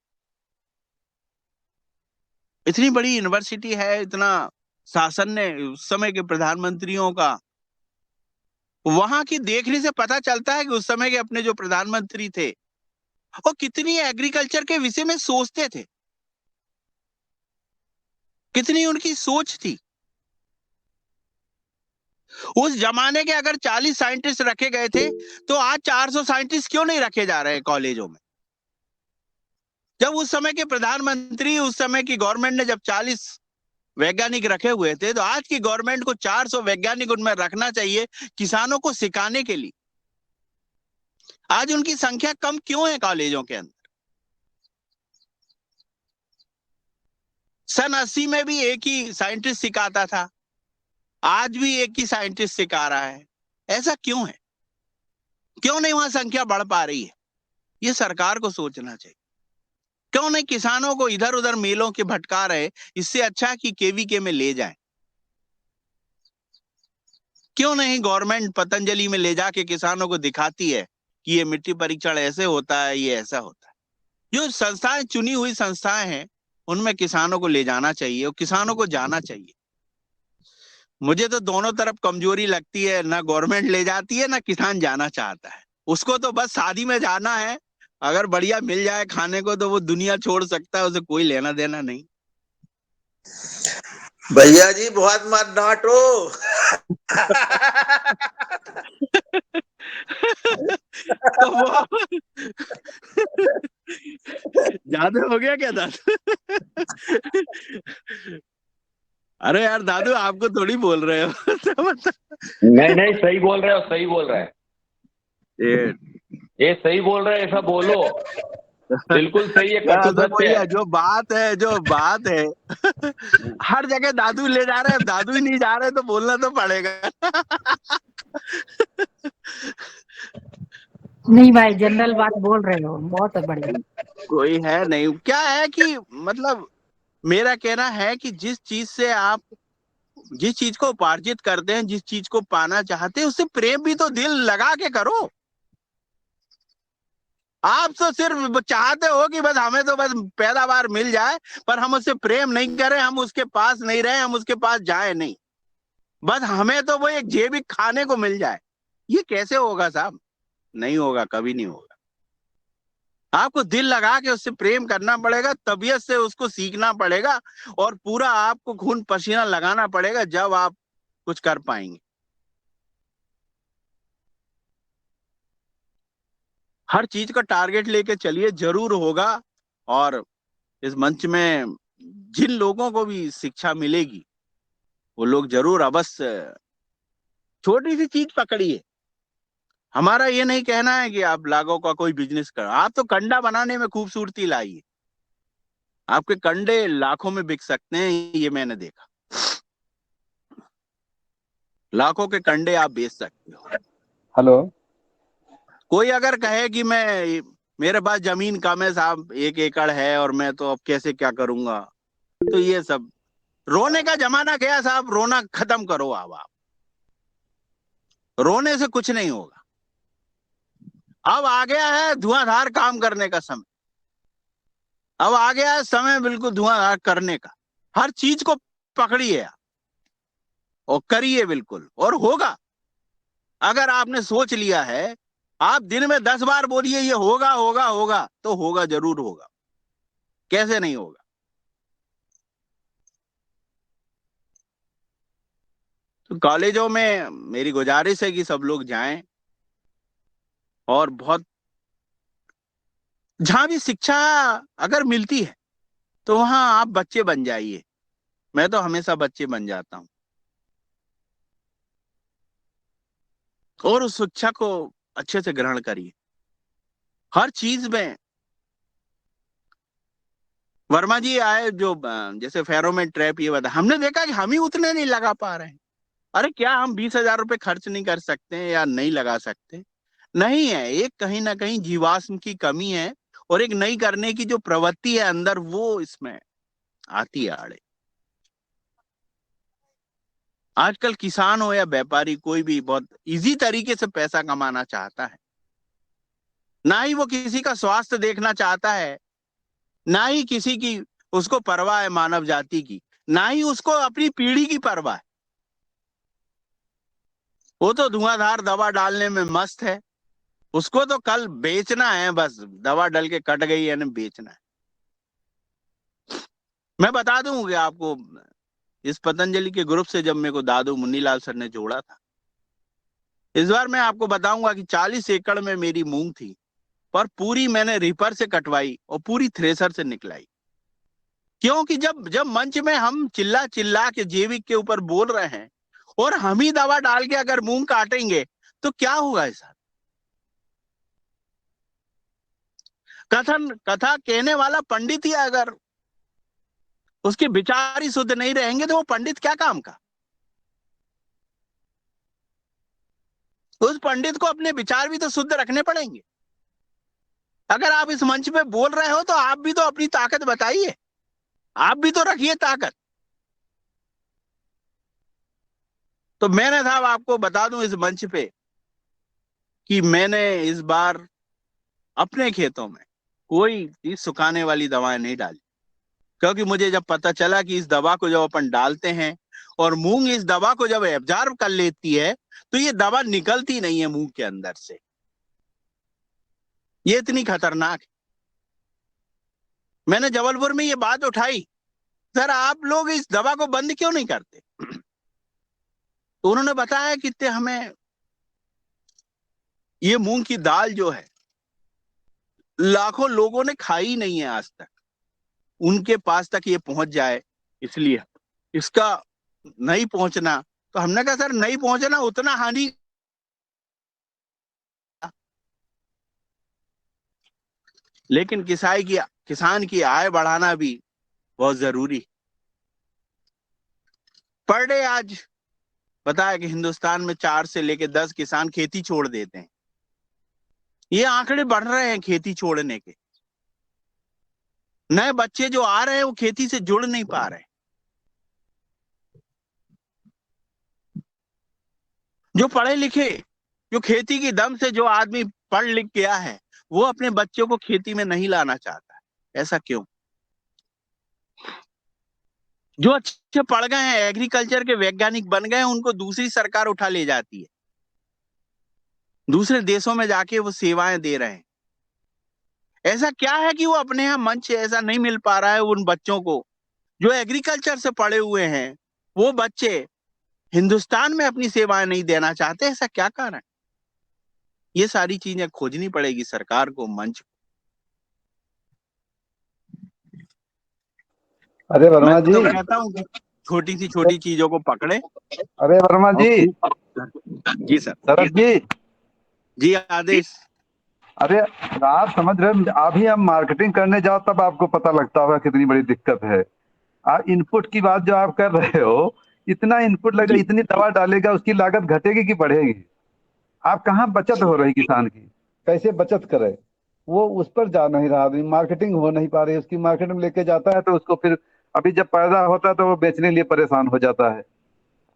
इतनी बड़ी यूनिवर्सिटी है, इतना शासन ने उस समय के प्रधानमंत्रियों का, वहां की देखने से पता चलता है कि उस समय के अपने जो प्रधानमंत्री थे वो कितनी एग्रीकल्चर के विषय में सोचते थे, कितनी उनकी सोच थी। उस जमाने के अगर 40 साइंटिस्ट रखे गए थे तो आज 400 साइंटिस्ट क्यों नहीं रखे जा रहे कॉलेजों में। जब उस समय के प्रधानमंत्री, उस समय की गवर्नमेंट ने जब 40 वैज्ञानिक रखे हुए थे, तो आज की गवर्नमेंट को 400 वैज्ञानिक उनमें रखना चाहिए किसानों को सिखाने के लिए। आज उनकी संख्या कम क्यों है कॉलेजों के अंदर। सन 80 में भी एक ही साइंटिस्ट सिखाता था, आज भी एक ही साइंटिस्ट सिखा रहा है। ऐसा क्यों है? क्यों नहीं वहां संख्या बढ़ पा रही है? ये सरकार को सोचना चाहिए। क्यों नहीं किसानों को इधर उधर मेलों के भटका रहे, इससे अच्छा कि केवीके में ले जाए। क्यों नहीं गवर्नमेंट पतंजलि में ले जाके किसानों को दिखाती है कि ये मिट्टी परीक्षण ऐसे होता है, ये ऐसा होता है। जो संस्थाएं, चुनी हुई संस्थाएं हैं, उनमें किसानों को ले जाना चाहिए और किसानों को जाना चाहिए। मुझे तो दोनों तरफ कमजोरी लगती है, ना गवर्नमेंट ले जाती है ना किसान जाना चाहता है। उसको तो बस शादी में जाना है, अगर बढ़िया मिल जाए खाने को तो वो दुनिया छोड़ सकता है, उसे कोई लेना देना नहीं। भैया जी बहुत मत डांटो। तो वो ज्यादा हो गया क्या दादू? अरे यार दादू, आपको थोड़ी बोल रहे हो। नहीं नहीं, सही बोल रहे हो, सही बोल रहे हैं। ये ये सही बोल रहे हैं, ऐसा बोलो। बिल्कुल सही है, कटु तो सत्य वही है। है, जो बात है हर जगह दादू ले जा रहे हैं, दादू ही नहीं जा रहे तो बोलना तो पड़ेगा। नहीं भाई, जनरल बात बोल रहे हो, बहुत बढ़िया। कोई है नहीं, क्या है कि मतलब मेरा कहना है कि जिस चीज को उपार्जित करते हैं, जिस चीज को पाना चाहते हैं, उससे प्रेम भी तो दिल लगा के करो। आप तो सिर्फ चाहते हो कि बस हमें तो बस पैदावार मिल जाए, पर हम उससे प्रेम नहीं करें, हम उसके पास नहीं रहे, हम उसके पास जाए नहीं, बस हमें तो वो एक जेबी खाने को मिल जाए। ये कैसे होगा साहब? नहीं होगा, कभी नहीं होगा। आपको दिल लगा के उससे प्रेम करना पड़ेगा, तबीयत से उसको सीखना पड़ेगा, और पूरा आपको खून पसीना लगाना पड़ेगा, जब आप कुछ कर पाएंगे। हर चीज का टारगेट लेके चलिए, जरूर होगा। और इस मंच में जिन लोगों को भी शिक्षा मिलेगी, वो लोग जरूर अवश्य छोटी सी चीज पकड़िए। हमारा ये नहीं कहना है कि आप लागों का कोई बिजनेस करो, आप तो कंडा बनाने में खूबसूरती लाइए। आपके कंडे लाखों में बिक सकते हैं, ये मैंने देखा। लाखों के कंडे आप बेच सकते हो। हेलो। कोई अगर कहे कि मेरे पास जमीन कम है साहब, 1 एकड़ है और मैं तो अब कैसे क्या करूंगा, तो ये सब रोने का जमाना गया साहब। रोना खत्म करो। अब आप रोने से कुछ नहीं होगा। अब आ गया है धुआंधार काम करने का समय। अब आ गया है समय बिल्कुल धुआंधार करने का। हर चीज को पकड़िए और करिए बिल्कुल, और होगा। अगर आपने सोच लिया है, आप दिन में 10 बार बोलिए ये होगा होगा होगा, तो होगा, जरूर होगा। कैसे नहीं होगा? तो कॉलेजों में मेरी गुजारिश है कि सब लोग जाएं और बहुत जहां भी शिक्षा अगर मिलती है तो वहां आप बच्चे बन जाइए। मैं तो हमेशा बच्चे बन जाता हूं और उस शिक्षा को अच्छे से ग्रहण करिए हर चीज में। वर्मा जी आए जो जैसे फेरोमोन ट्रैप ये बता, हमने देखा कि हम ही उतने नहीं लगा पा रहे हैं। अरे क्या हम 20,000 रुपए खर्च नहीं कर सकते हैं या नहीं लगा सकते? नहीं है, एक कहीं ना कहीं जीवाश्म की कमी है और एक नई करने की जो प्रवृत्ति है अंदर वो इसमें आती है आड़े। आजकल किसान हो या व्यापारी कोई भी बहुत इजी तरीके से पैसा कमाना चाहता है। ना ही वो किसी का स्वास्थ्य देखना चाहता है, ना ही किसी की उसको परवाह है मानव जाति की, ना ही उसको अपनी पीढ़ी की परवाह है। वो तो धुआंधार दवा डालने में मस्त है। उसको तो कल बेचना है, बस दवा डल के कट गई है ना, बेचना है। मैं बता दूं कि आपको इस पतंजलि के ग्रुप से जब मेरे को दादू मुन्नीलाल सर ने जोड़ा था, इस बार मैं आपको बताऊंगा कि 40 एकड़ में मेरी मूंग थी, पर पूरी मैंने रीपर से कटवाई और पूरी थ्रेसर से निकलाई। क्योंकि जब जब मंच में हम चिल्ला चिल्ला के जैविक के ऊपर बोल रहे हैं और हम ही दवा डाल के अगर मूंग काटेंगे तो क्या होगा ऐसा? कथा कहने वाला पंडित ही अगर उसके विचार ही शुद्ध नहीं रहेंगे तो वो पंडित क्या काम का? उस पंडित को अपने विचार भी तो शुद्ध रखने पड़ेंगे। अगर आप इस मंच पे बोल रहे हो तो आप भी तो अपनी ताकत बताइए, आप भी तो रखिए ताकत। तो मैंने साहब आपको बता दूं इस मंच पे कि मैंने इस बार अपने खेतों में कोई चीज सुखाने वाली दवाएं नहीं डाली, क्योंकि मुझे जब पता चला कि इस दवा को जब अपन डालते हैं और मूंग इस दवा को जब एब्जॉर्ब कर लेती है तो ये दवा निकलती नहीं है मूंग के अंदर से। ये इतनी खतरनाक है। मैंने जबलपुर में ये बात उठाई, सर आप लोग इस दवा को बंद क्यों नहीं करते? तो उन्होंने बताया कि हमें ये मूंग की दाल जो है लाखों लोगों ने खाई नहीं है आज तक, उनके पास तक ये पहुंच जाए, इसलिए इसका नहीं पहुंचना। तो हमने कहा सर नहीं पहुंचना उतना हानि, लेकिन किसान की आय बढ़ाना भी बहुत जरूरी। पर डे आज बताया कि हिंदुस्तान में 4 से लेकर 10 किसान खेती छोड़ देते हैं। ये आंकड़े बढ़ रहे हैं खेती छोड़ने के। नए बच्चे जो आ रहे हैं वो खेती से जुड़ नहीं पा रहे। जो पढ़े लिखे, जो खेती की दम से जो आदमी पढ़ लिख गया है, वो अपने बच्चों को खेती में नहीं लाना चाहता है। ऐसा क्यों? जो अच्छे पढ़ गए हैं, एग्रीकल्चर के वैज्ञानिक बन गए हैं, उनको दूसरी सरकार उठा ले जाती है, दूसरे देशों में जाके वो सेवाएं दे रहे हैं। ऐसा क्या है कि वो अपने यहाँ मंच ऐसा नहीं मिल पा रहा है उन बच्चों को जो एग्रीकल्चर से पढ़े हुए हैं? वो बच्चे हिंदुस्तान में अपनी सेवाएं नहीं देना चाहते, ऐसा क्या कारण? ये सारी चीजें खोजनी पड़ेगी सरकार को, मंच। अरे मैं वर्मा जी। तो कहता हूँ कि छोटी सी छोटी चीजों को पकड़े। अरे वर्मा जी। जी सर। शरद जी। जी आदेश। अरे आप समझ रहे हो, अभी हम मार्केटिंग करने जाओ तब आपको पता लगता होगा कितनी बड़ी दिक्कत है। आप इनपुट की बात जो आप कर रहे हो, इतना इनपुट लगेगा, जी इतनी दवा डालेगा, उसकी लागत घटेगी कि बढ़ेगी? आप कहाँ बचत हो रही किसान की, कैसे बचत करे? वो उस पर जा नहीं रहा आदमी, मार्केटिंग हो नहीं पा रही, उसकी मार्केट में लेके जाता है तो उसको फिर अभी जब पैदा होता है तो वो बेचने के लिए परेशान हो जाता है।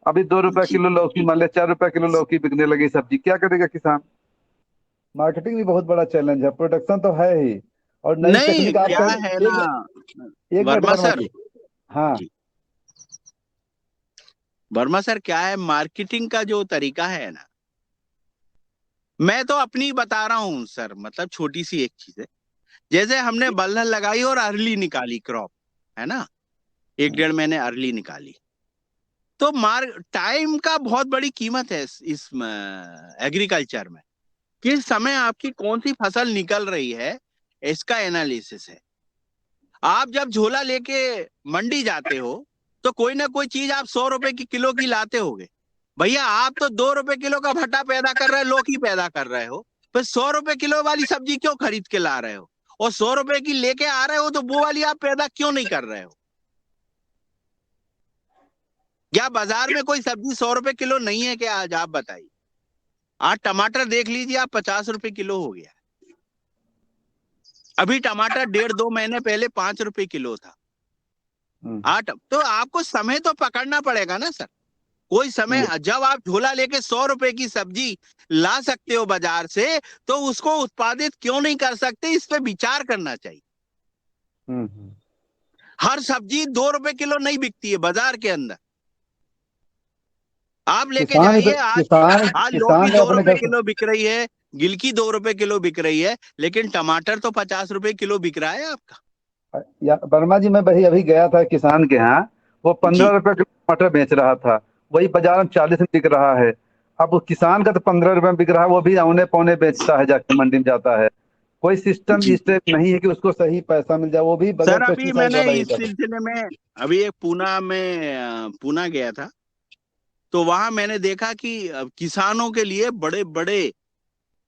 अभी 2 रुपए जी। किलो लौकी, मान लिया 4 रुपए किलो लौकी बिकने लगी सब्जी, क्या करेगा किसान? मार्केटिंग भी बहुत बड़ा चैलेंज है, प्रोडक्शन तो है ही, और नई नहीं टेक्निक आप क्या कह। है एक ना एक मिनट वर्मा वर्मा सर। जी। हाँ। जी वर्मा सर, क्या है मार्केटिंग का जो तरीका है ना, मैं तो अपनी बता रहा हूँ सर, मतलब छोटी सी एक चीज है। जैसे हमने बल्हर लगाई और अर्ली निकाली क्रॉप, है ना, 1 डेढ़ महीने अर्ली निकाली, तो टाइम का बहुत बड़ी कीमत है इस एग्रीकल्चर में। किस समय आपकी कौन सी फसल निकल रही है, इसका एनालिसिस है। आप जब झोला लेके मंडी जाते हो तो कोई ना कोई चीज आप 100 रुपए की किलो की लाते होगे। भैया आप तो 2 रुपए किलो का भट्टा पैदा कर रहे हो, लौकी पैदा कर रहे हो, फिर 100 रुपए किलो वाली सब्जी क्यों खरीद के ला रहे हो? और 100 रुपए की लेके आ रहे हो तो वो वाली आप पैदा क्यों नहीं कर रहे हो? क्या बाजार में कोई सब्जी 100 रुपए किलो नहीं है क्या? आज आप बताइए। आज टमाटर देख लीजिए आप, 50 रुपए किलो हो गया। अभी टमाटर 1.5-2 महीने पहले 5 रुपए किलो था। तो आपको समय तो पकड़ना पड़ेगा ना सर। कोई समय जब आप झोला लेके 100 रुपए की सब्जी ला सकते हो बाजार से, तो उसको उत्पादित क्यों नहीं कर सकते? इस पे विचार करना चाहिए। हर सब्जी 2 रुपए किलो नहीं बिकती है बाजार के अंदर। आप लेके जाइए, आज लौकी 2 रुपए किलो बिक रही है, गिलकी 2 रुपए किलो बिक रही है, लेकिन टमाटर तो 50 रुपए किलो बिक रहा है आपका। वर्मा जी, मैं वही अभी गया था किसान के यहाँ, वो 15 रुपए किलो टमाटर बेच रहा था, वही बाजार में 40 में बिक रहा है। अब वो किसान का तो 15 रुपए में बिक रहा है, वो भी औने पौने बेचता है, जाके मंडी में जाता है। कोई सिस्टम इस टाइप नहीं है कि उसको सही पैसा मिल जाए, वो भी बगैर सर अभी पेस्टिसाइड मैंने वाला ही इस कर। सिलसिले में अभी एक पूना गया था, तो वहां मैंने देखा कि किसानों के लिए बड़े बड़े,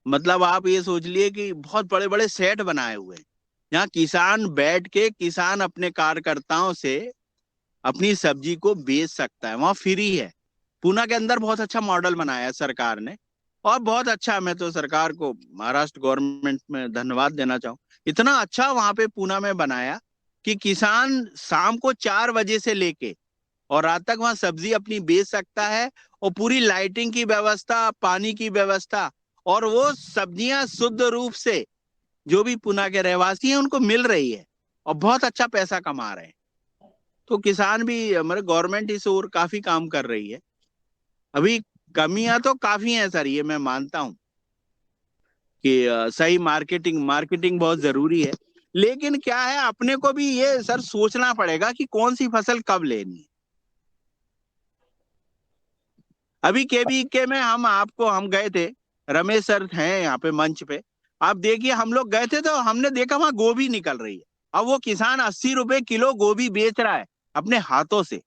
मतलब आप ये सोच लिए कि बहुत बड़े बड़े सेट बनाए हुए हैं, जहाँ किसान बैठ के किसान अपने कार्यकर्ताओं से अपनी सब्जी को बेच सकता है। वहां फ्री है। पूना के अंदर बहुत अच्छा मॉडल बनाया है सरकार ने, और बहुत अच्छा, मैं तो सरकार को, महाराष्ट्र गवर्नमेंट में धन्यवाद देना चाहूँ। इतना अच्छा वहां पे पूना में बनाया कि किसान शाम को 4 बजे से लेके और रात तक वहां सब्जी अपनी बेच सकता है, और पूरी लाइटिंग की व्यवस्था, पानी की व्यवस्था, और वो सब्जियां शुद्ध रूप से जो भी पूना के रहवासी हैं उनको मिल रही है, और बहुत अच्छा पैसा कमा रहे हैं। तो किसान भी, हमारे गवर्नमेंट इस ओर काफी काम कर रही है। अभी कमियां तो काफी हैं सर, ये मैं मानता हूं कि सही मार्केटिंग बहुत जरूरी है, लेकिन क्या है, अपने को भी ये सर सोचना पड़ेगा कि कौन सी फसल कब लेनी है। अभी केबीके में हम गए थे, रमेश सर हैं यहाँ पे मंच पे, आप देखिए हम लोग गए थे तो हमने देखा वहां गोभी निकल रही है। अब वो किसान 80 रुपए किलो गोभी बेच रहा है अपने हाथों से,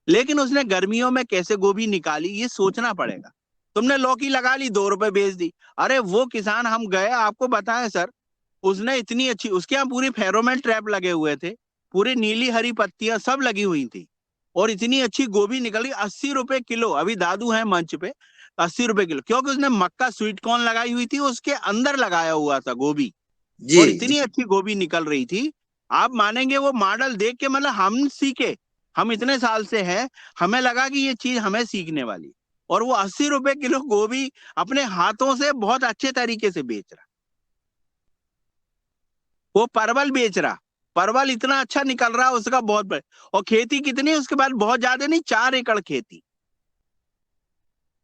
लेकिन उसने गर्मियों में कैसे गोभी निकाली, ये सोचना पड़ेगा। तुमने लौकी लगा ली, 2 रुपए बेच दी। अरे वो किसान, हम गए, आपको बताएं सर, उसने इतनी अच्छी, उसके यहाँ पूरी फेरोमोन ट्रैप लगे हुए थे, पूरी नीली हरी पत्तियां सब लगी हुई थी, और इतनी अच्छी गोभी निकली 80 रुपए किलो। अभी दादू है मंच पे, 80 रुपए किलो, क्योंकि उसने मक्का स्वीट कॉर्न लगाई हुई थी, उसके अंदर लगाया हुआ था गोभी, और इतनी अच्छी गोभी निकल रही थी। आप मानेंगे, वो मॉडल देख के मतलब हम सीखे, हम इतने साल से हैं, हमें लगा कि ये चीज हमें सीखने वाली, और वो 80 रुपए किलो गोभी अपने हाथों से बहुत अच्छे तरीके से बेच रहा। वो परवल बेच रहा, परवल इतना अच्छा निकल रहा उसका, बहुत बड़े, और खेती कितनी उसके बाद, बहुत ज्यादा नहीं, 4 एकड़ खेती।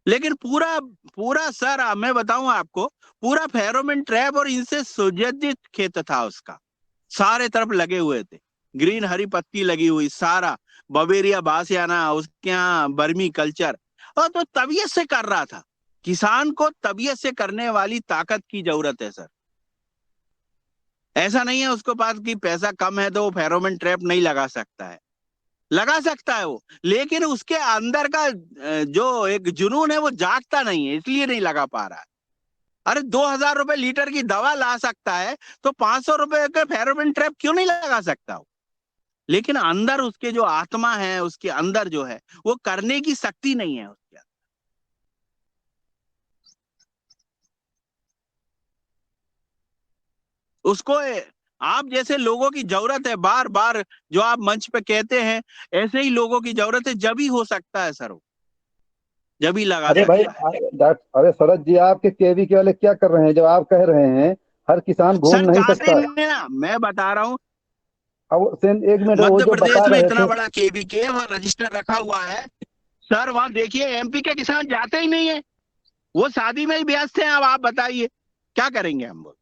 लेकिन पूरा पूरा सर, मैं बताऊं आपको, पूरा फेरोमोन ट्रैप और इनसे सुसज्जित खेत था उसका, सारे तरफ लगे हुए थे, ग्रीन हरी पत्ती लगी हुई, सारा बवेरिया बासियाना, उसके यहाँ बर्मी कल्चर, और तो तबीयत से कर रहा था। किसान को तबीयत से करने वाली ताकत की जरूरत है सर। ऐसा नहीं है उसको पास कि पैसा कम है तो वो फेरोमोन ट्रैप नहीं लगा सकता है, लगा सकता है वो, लेकिन उसके अंदर का जो एक जुनून है वो जागता नहीं है, इसलिए नहीं लगा पा रहा है। अरे 2000 रुपए लीटर की दवा ला सकता है, तो 500 रुपए का फेरोमोन ट्रैप क्यों नहीं लगा सकता हो? लेकिन अंदर उसके जो आत्मा है, उसके अंदर जो है, वो करने की शक्ति नहीं है उसके अंदर। उसको आप जैसे लोगों की जरूरत है, बार बार जो आप मंच पे कहते हैं, ऐसे ही लोगों की जरूरत है, जब ही हो सकता है सर, जब ही लगा अरे भाई, सकता है। अरे शरद जी, आपके केवीके वाले क्या कर रहे हैं? जब आप कह रहे हैं हर किसान घूम सर नहीं चाहते सकता। नहीं ना, मैं बता रहा हूँ, अब एक मिनट, वो मध्य जो बता प्रदेश में रहे इतना थे। बड़ा केवीके वहां रजिस्टर रखा हुआ है सर, वहां देखिए एमपी के किसान जाते ही नहीं है, वो शादी में ही व्यस्त हैं। अब आप बताइए क्या करेंगे हम लोग?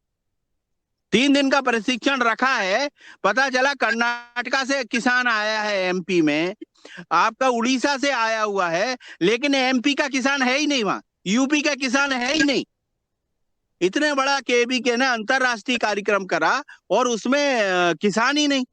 3 दिन का प्रशिक्षण रखा है, पता चला कर्नाटका से किसान आया है एमपी में, आपका उड़ीसा से आया हुआ है, लेकिन एमपी का किसान है ही नहीं वहां, यूपी का किसान है ही नहीं। इतने बड़ा केबीके ने अंतरराष्ट्रीय कार्यक्रम करा और उसमें किसान ही नहीं।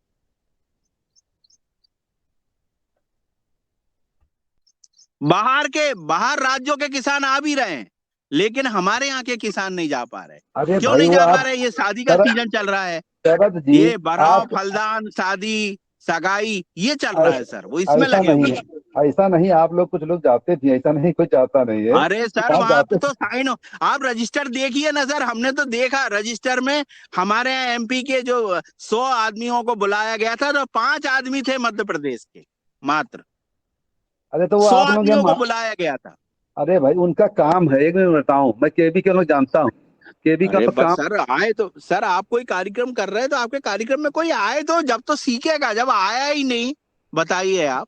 बाहर राज्यों के किसान आ भी रहे हैं, लेकिन हमारे यहाँ के किसान नहीं जा पा रहे। अरे क्यों भाई नहीं वो जा पा आप रहे? ये शादी का शरद सीजन चल रहा है, शरद जी ये बारात आप फलदान शादी सगाई ये चल रहा है सर, वो इसमें ऐसा लगे नहीं हुए है, हैं। ऐसा नहीं, आप लोग कुछ लोग जाते भी हैं, ऐसा नहीं कोई जाता नहीं है। अरे सर आप वहां पे जाते तो साइन आप रजिस्टर देखिए ना सर, हमने तो देखा रजिस्टर में हमारे यहाँ एमपी के जो 100 आदमियों को बुलाया गया था तो 5 आदमी थे मध्य प्रदेश के, मात्र अरे तो वो 100 आप लोग आदमियों को बुलाया गया था। अरे भाई उनका काम है, एक मिनट बताऊं, मैं केबी के लोग जानता हूँ, केबी का अरे बस काम। सर आए तो सर, आप कोई कार्यक्रम कर रहे हैं तो आपके कार्यक्रम में कोई आए तो जब तो सीखेगा, जब आया ही नहीं बताइए आप।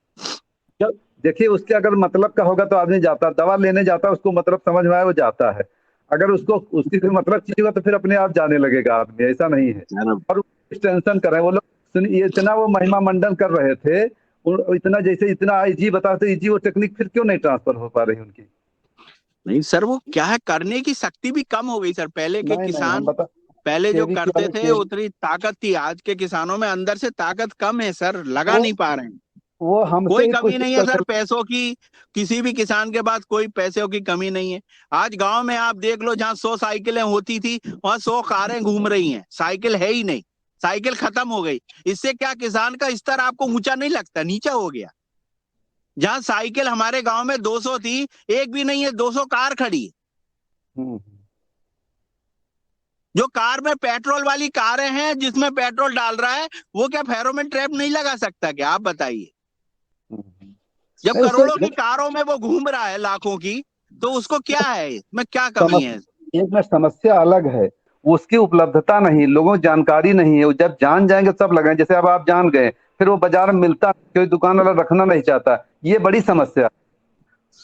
जब देखिए उसके अगर मतलब का होगा तो आदमी जाता, दवा लेने जाता, उसको मतलब समझ में आए वो जाता है। अगर उसको उसकी कोई मतलब चीज होगा तो फिर अपने आप जाने लगेगा आदमी, ऐसा नहीं है। और टेंशन कर रहे हैं वो लोग, सुनिए इतना वो महिमा मंडन कर रहे थे, इतना जैसे इतना इजी बताते इजी, वो टेक्निक फिर क्यों नहीं ट्रांसफर हो पा रही उनकी? नहीं सर, वो क्या है, करने की शक्ति भी कम हो गई सर। पहले के नहीं नहीं हम किसान बता, पहले जो केबी की करते वाले थे उतनी ताकत थी, आज के किसानों में अंदर से ताकत कम है सर, लगा वो नहीं पा रहे हैं। वो हमसे कोई ही कमी पूछते नहीं है करते। सर पैसों की, किसी भी किसान के पास कोई पैसों की कमी नहीं है। आज गांव में आप देख लो, जहां 100 साइकिलें होती थी वहां 100 कारें घूम रही हैं, साइकिल है ही नहीं, साइकिल खत्म हो गई। इससे क्या किसान का स्तर आपको ऊंचा नहीं लगता, नीचा हो गया? जहां साइकिल हमारे गांव में 200 थी, एक भी नहीं है, 200 कार खड़ी है। हम्म, जो कार में पेट्रोल वाली कारें हैं, जिसमें पेट्रोल डाल रहा है, वो क्या फेरोमोन ट्रैप नहीं लगा सकता क्या? आप बताइए। हम्म। जब नहीं उससे करोड़ों की कारों में वो घूम रहा है, लाखों की, तो उसको क्या है, इसमें क्या कमी है? समस्या, एक में समस्या अलग है, उसकी उपलब्धता नहीं, लोगों को जानकारी नहीं है। वो जब जान जाएंगे सब लगाए, जैसे अब आप जान गए, फिर वो बाजार में मिलता नहीं, कोई दुकान वाला रखना नहीं चाहता, ये बड़ी समस्या।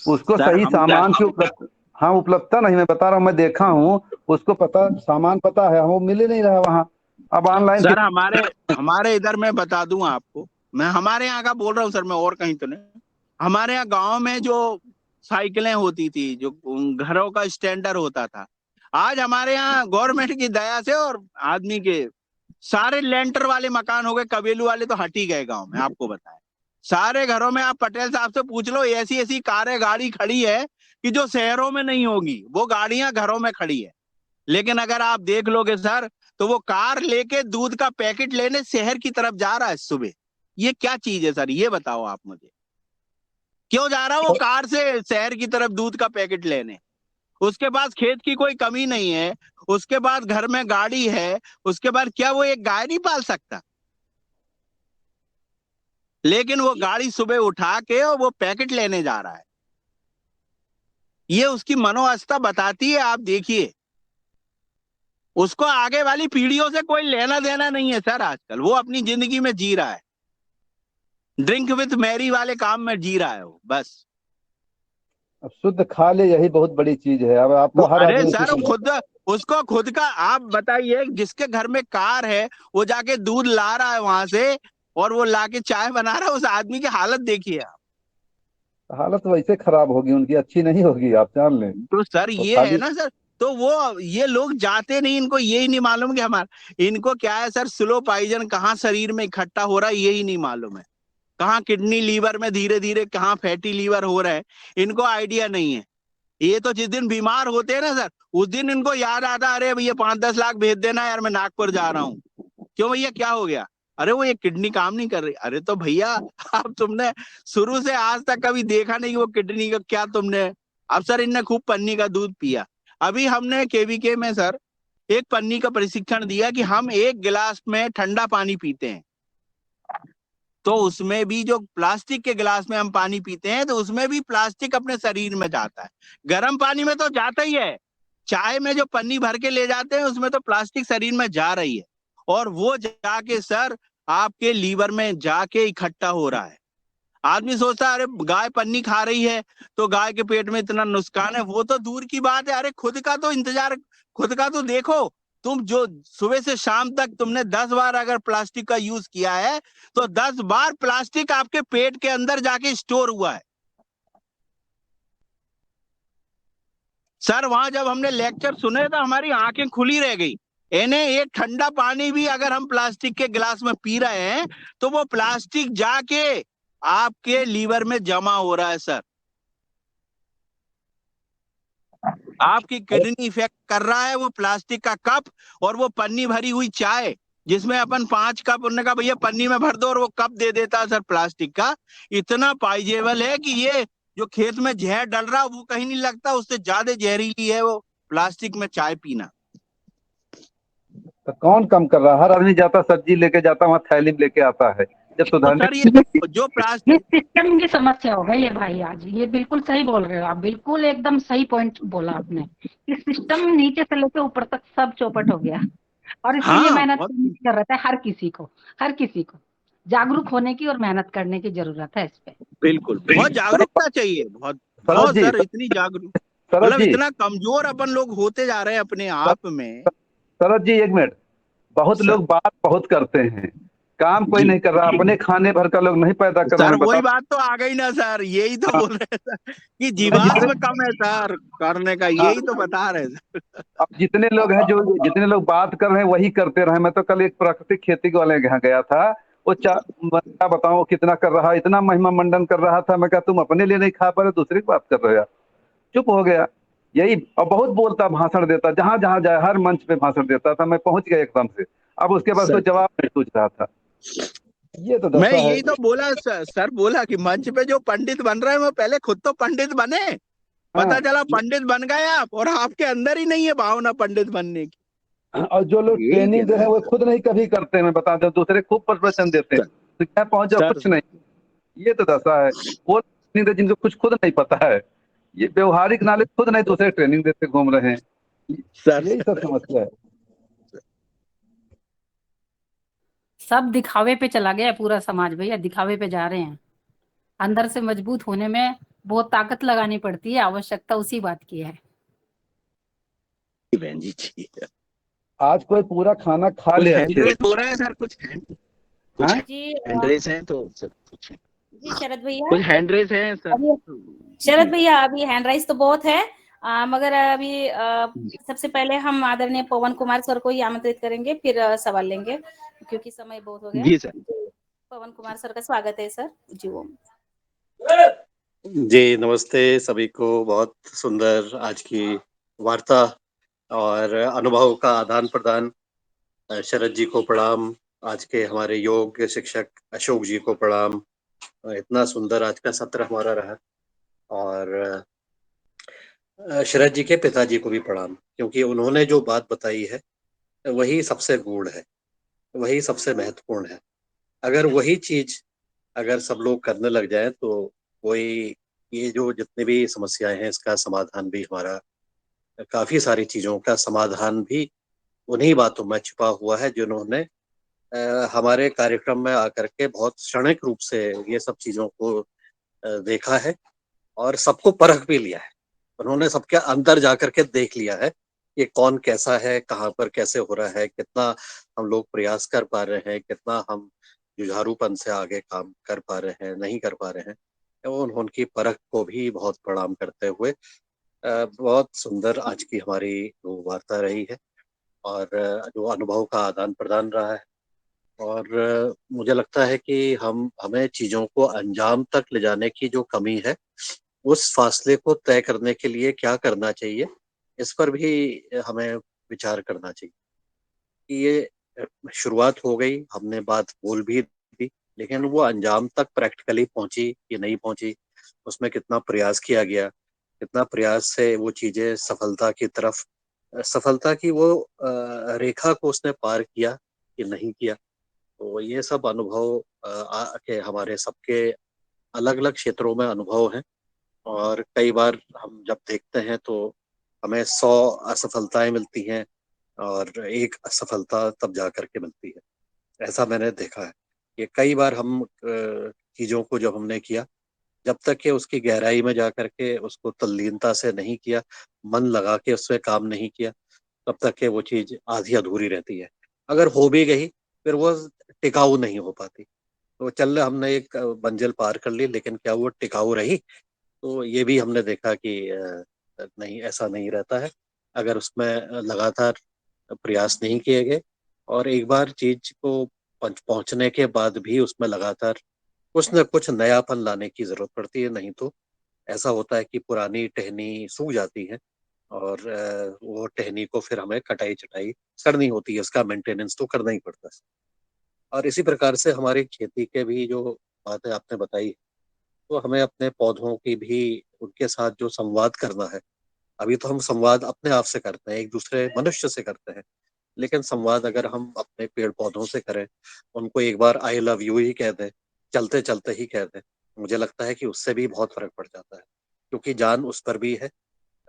उसको सर सही हम सामान की उपलब्ध, हाँ उपलब्धता नहीं, मैं बता रहा हूँ, मैं देखा हूँ, उसको पता सामान पता है, वो मिल ही नहीं रहा वहाँ। अब ऑनलाइन सर हमारे हमारे इधर मैं बता दूं आपको, मैं हमारे यहाँ का बोल रहा हूँ सर, मैं और कहीं तो नहीं। हमारे यहाँ गांव में जो साइकिलें होती थी, जो घरों का स्टैंडर्ड होता था, आज हमारे यहाँ गवर्नमेंट की दया से और आदमी के सारे लेंटर वाले मकान हो गए, कबीलू वाले तो हट ही गए गांव में, आपको बताएं। सारे घरों में आप पटेल साहब से पूछ लो, ऐसी ऐसी कारें गाड़ी खड़ी है कि जो शहरों में नहीं होगी, वो गाड़ियां घरों में खड़ी है। लेकिन अगर आप देख लोगे सर, तो वो कार लेके दूध का पैकेट लेने शहर की तरफ जा रहा है सुबह। ये क्या चीज है सर, ये बताओ आप मुझे। क्यों जा रहा है वो कार से शहर की तरफ दूध का पैकेट लेने? उसके पास खेत की कोई कमी नहीं है, उसके बाद घर में गाड़ी है, उसके बाद क्या वो एक गाय नहीं पाल सकता? लेकिन वो गाड़ी सुबह उठा के और वो पैकेट लेने जा रहा है। ये उसकी मनोअवस्था बताती है, आप देखिए। उसको आगे वाली पीढ़ियों से कोई लेना देना नहीं है सर, आजकल वो अपनी जिंदगी में जी रहा है, ड्रिंक विथ मैरी वाले काम में जी रहा है वो, बस। अब शुद्ध खा ले, यही बहुत बड़ी चीज है। अब आप वो तो हर अरे आदमी उसी सर को, खुद उसको खुद का आप बताइए, जिसके घर में कार है वो जाके दूध ला रहा है वहां से और वो लाके चाय बना रहा है, उस आदमी की हालत देखिए आप। हालत वैसे खराब होगी उनकी, अच्छी नहीं होगी, आप जान लें। तो सर वो ये है खाली ना सर, तो वो ये लोग जाते नहीं, इनको यही नहीं मालूम कि हमारा, इनको क्या है सर, स्लो पॉइजन कहाँ शरीर में इकट्ठा हो रहा है यही नहीं मालूम है, कहाँ किडनी लीवर में धीरे धीरे कहाँ फैटी लीवर हो रहा है, इनको आइडिया नहीं है। ये तो जिस दिन बीमार होते हैं ना सर, उस दिन इनको याद आता, अरे भैया 5-10 लाख भेज देना यार, मैं नागपुर जा रहा हूँ। क्यों भैया, क्या हो गया? अरे वो ये किडनी काम नहीं कर रही। अरे तो भैया अब तुमने शुरू से आज तक कभी देखा नहीं कि वो किडनी का क्या तुमने? अब सर इनने खूब पन्नी का दूध पिया। अभी हमने केवीके में सर एक पन्नी का प्रशिक्षण दिया कि हम एक गिलास में ठंडा पानी पीते हैं, तो उसमें भी जो प्लास्टिक के गिलास में हम पानी पीते हैं, तो उसमें भी प्लास्टिक अपने शरीर में जाता है। गर्म पानी में तो जाता ही है, चाय में जो पन्नी भर के ले जाते हैं उसमें तो प्लास्टिक शरीर में जा रही है, और वो जाके सर आपके लीवर में जाके इकट्ठा हो रहा है। आदमी सोचता है अरे गाय पन्नी खा रही है तो गाय के पेट में इतना नुकसान है, वो तो दूर की बात है। अरे खुद का तो इंतजार, खुद का तो देखो। तुम जो सुबह से शाम तक तुमने 10 बार अगर प्लास्टिक का यूज किया है, तो 10 बार प्लास्टिक आपके पेट के अंदर जाके स्टोर हुआ है। सर वहां जब हमने लेक्चर सुने तो हमारी आंखें खुली रह गई। इन्हें एक ठंडा पानी भी अगर हम प्लास्टिक के गिलास में पी रहे हैं तो वो प्लास्टिक जाके आपके लीवर में जमा हो रहा है सर, आपकी किडनी इफेक्ट कर रहा है वो प्लास्टिक का कप और वो पन्नी भरी हुई चाय जिसमें अपन 5 कप, उन्होंने कहा भैया पन्नी में भर दो, और वो कप दे देता है सर प्लास्टिक का। इतना पाइजेबल है कि ये जो खेत में जहर डल रहा वो कहीं नहीं लगता, उससे ज्यादा जहरीली है वो प्लास्टिक में चाय पीना। तो कौन कम कर रहा है? हर आदमी जाता सब्जी लेके जाता, वहाँ थैली में लेके आता है। जब तो सुधारने सर ये जो ये प्लास्टिक सिस्टम की समस्या हो गई है भाई। आज ये बिल्कुल सही बोल रहे हो आप, बिल्कुल एकदम सही पॉइंट बोला आपने कि सिस्टम नीचे से लेकर ऊपर तक सब चौपट हो गया, और इसके लिए हाँ मेहनत बहुत करने की जरूरत है। हर किसी को जागरूक होने की और मेहनत करने की जरूरत है इस पे। बिल्कुल, बहुत जागरूकता चाहिए, बहुत शरद बहुत जी, सर, इतनी जागरूक, शरद मतलब जी, इतना कमजोर अपन लोग होते जा रहे हैं अपने आप में। शरद जी, एक मिनट। बहुत सर लोग बात बहुत करते हैं, काम कोई जी नहीं कर रहा। अपने खाने भर का लोग नहीं पैदा कर रहे सर, हैं, वही बताओ। बात तो आ गई ना सर, यही तो हाँ, बोल रहे हैं सर कि तो जितने जीवाश्म कम है सर करने का, हाँ, यही तो बता रहे हैं सर। अब जितने लोग हैं, जो जितने लोग बात कर रहे हैं वही करते रहे। मैं तो कल एक प्राकृतिक खेती वाले के यहाँ गया था। वो मैं क्या बताऊं वो कितना कर रहा, इतना महिमा मंडन कर रहा था। मैं कहा तुम अपने लिए नहीं खा पा रहे, दूसरे की बात कर रहे हो यार। चुप हो गया। यही, और बहुत बोलता, भाषण देता, जहां जहां जाए हर मंच पे भाषण देता था। मैं पहुंच गया एकदम से। अब उसके बाद कोई सर जवाब नहीं पूछ रहा था। ये तो मैं दशा है। यही तो बोला सर बोला कि मंच पे जो पंडित बन रहे हैं वो पहले खुद तो पंडित बने। हाँ, पता चला पंडित बन गए आप और आपके अंदर ही नहीं है भावना पंडित बनने की। और जो लोग यही ट्रेनिंग दे कहना रहे हैं है वो सर। खुद नहीं कभी करते हैं। मैं बताता हूँ, दूसरे खूब प्रवचन देते हैं, सर तो क्या पहुंच जाओ सर कुछ नहीं। ये तो दशा है। वो ट्रेनिंग दे जिनको कुछ खुद नहीं पता है। ये व्यवहारिक नॉलेज खुद नहीं, दूसरे ट्रेनिंग देते घूम रहे हैं। सर यही सब समस्या है। सब दिखावे पे चला गया है पूरा समाज भैया, दिखावे पे जा रहे हैं। अंदर से मजबूत होने में बहुत ताकत लगानी पड़ती है, आवश्यकता उसी बात की है। बहन जी जी। आज कोई पूरा खाना खा कुछ ले हैंड अच्छे रेस से। हो रहा है सर, कुछ हाँ, जी हैंड रेस है तो सर कुछ जी शरद भैया, कुछ हैंड रेस है सर अभी शरद जी। भैया अभी हैंड राइज तो बहुत है, मगर अभी सबसे पहले हम आदरणीय पवन कुमार सर को ही आमंत्रित करेंगे, फिर सवाल लेंगे क्योंकि समय बहुत हो गया। जी सर। पवन कुमार सर का स्वागत है सर जी। वो जी नमस्ते सभी को। बहुत सुंदर आज की वार्ता और अनुभव का आदान प्रदान। शरद जी को प्रणाम, आज के हमारे योग शिक्षक अशोक जी को प्रणाम। इतना सुंदर आज का सत्र हमारा रहा। और शरद जी के पिताजी को भी प्रणाम, क्योंकि उन्होंने जो बात बताई है वही सबसे गूढ़ है, वही सबसे महत्वपूर्ण है। अगर वही चीज अगर सब लोग करने लग जाए तो कोई, ये जो जितनी भी समस्याएं हैं इसका समाधान भी हमारा, काफी सारी चीजों का समाधान भी उन्हीं बातों में छुपा हुआ है जिन्होंने हमारे कार्यक्रम में आकर के बहुत क्षणिक रूप से ये सब चीजों को देखा है और सबको परख भी लिया है। उन्होंने सबके अंदर जाकर के देख लिया है कि कौन कैसा है, कहाँ पर कैसे हो रहा है, कितना हम लोग प्रयास कर पा रहे हैं, कितना हम जुझारूपन से आगे काम कर पा रहे हैं, नहीं कर पा रहे हैं। तो उनकी परख को भी बहुत प्रणाम करते हुए बहुत सुंदर आज की हमारी जो वार्ता रही है और जो अनुभव का आदान प्रदान रहा है। और मुझे लगता है कि हमें चीजों को अंजाम तक ले जाने की जो कमी है, उस फासले को तय करने के लिए क्या करना चाहिए, इस पर भी हमें विचार करना चाहिए कि ये शुरुआत हो गई, हमने बात बोल भी दी, लेकिन वो अंजाम तक प्रैक्टिकली पहुंची कि नहीं पहुंची, उसमें कितना प्रयास किया गया, कितना प्रयास से वो चीजें सफलता की तरफ, सफलता की वो रेखा को उसने पार किया कि नहीं किया। तो ये सब अनुभव के हमारे सबके अलग अलग क्षेत्रों में अनुभव हैं। और कई बार हम जब देखते हैं तो हमें 100 असफलताएं मिलती हैं और एक असफलता तब जा करके मिलती है। ऐसा मैंने देखा है कि कई बार हम चीजों को जब हमने किया, जब तक कि उसकी गहराई में जा करके उसको तल्लीनता से नहीं किया, मन लगा के उसमें काम नहीं किया, तब तक कि वो चीज आधी अधूरी रहती है। अगर हो भी गई फिर वो टिकाऊ नहीं हो पाती। तो चल हमने एक मंजिल पार कर ली, लेकिन क्या वो टिकाऊ रही? तो ये भी हमने देखा कि नहीं, ऐसा नहीं रहता है अगर उसमें लगातार प्रयास नहीं किए गए और एक बार चीज को पहुंचने के बाद भी उसमें लगातार कुछ न कुछ नयापन लाने की जरूरत पड़ती है। नहीं तो ऐसा होता है कि पुरानी टहनी सूख जाती है और वो टहनी को फिर हमें कटाई चटाई करनी होती है, उसका मेंटेनेंस तो करना ही पड़ता है। और इसी प्रकार से हमारी खेती के भी जो बातें आपने बताई, तो हमें अपने पौधों की भी उनके साथ जो संवाद करना है। अभी तो हम संवाद अपने आप से करते हैं, एक दूसरे मनुष्य से करते हैं, लेकिन संवाद अगर हम अपने पेड़ पौधों से करें, उनको एक बार आई लव यू ही कह दें, चलते चलते ही कह दें, मुझे लगता है कि उससे भी बहुत फर्क पड़ जाता है। क्योंकि जान उस पर भी है,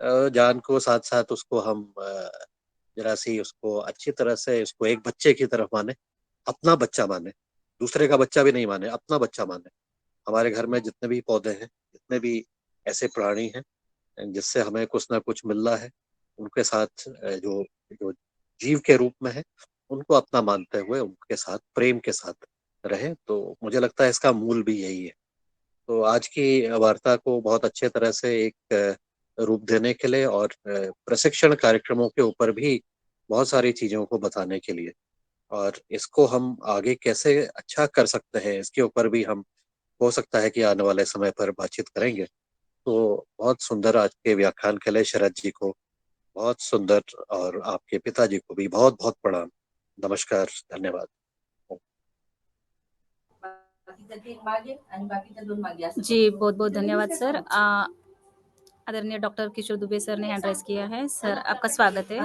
जान को साथ साथ उसको हम जरा सी उसको अच्छी तरह से उसको एक बच्चे की तरफ माने, अपना बच्चा माने, दूसरे का बच्चा भी नहीं माने, अपना बच्चा माने। हमारे घर में जितने भी पौधे हैं, जितने भी ऐसे प्राणी हैं जिससे हमें कुछ ना कुछ मिल रहा है, उनके साथ जो जो जीव के रूप में है, उनको अपना मानते हुए उनके साथ प्रेम के साथ रहे, तो मुझे लगता है इसका मूल भी यही है। तो आज की वार्ता को बहुत अच्छे तरह से एक रूप देने के लिए और प्रशिक्षण कार्यक्रमों के ऊपर भी बहुत सारी चीजों को बताने के लिए, और इसको हम आगे कैसे अच्छा कर सकते हैं, इसके ऊपर भी हम हो सकता है कि आने वाले समय पर बातचीत करेंगे। तो बहुत सुंदर आज के व्याख्यान के लिए शरद जी को बहुत सुंदर, और आपके पिताजी को भी बहुत बहुत प्रणाम। नमस्कार, धन्यवाद। जी बहुत बहुत धन्यवाद सर। आदरणीय डॉक्टर किशोर दुबे सर ने हैंड राइज किया है। सर आपका स्वागत है।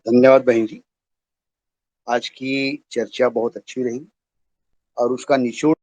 धन्यवाद बहन जी। आज की चर्चा बहुत अच्छी रही और उसका निचोड़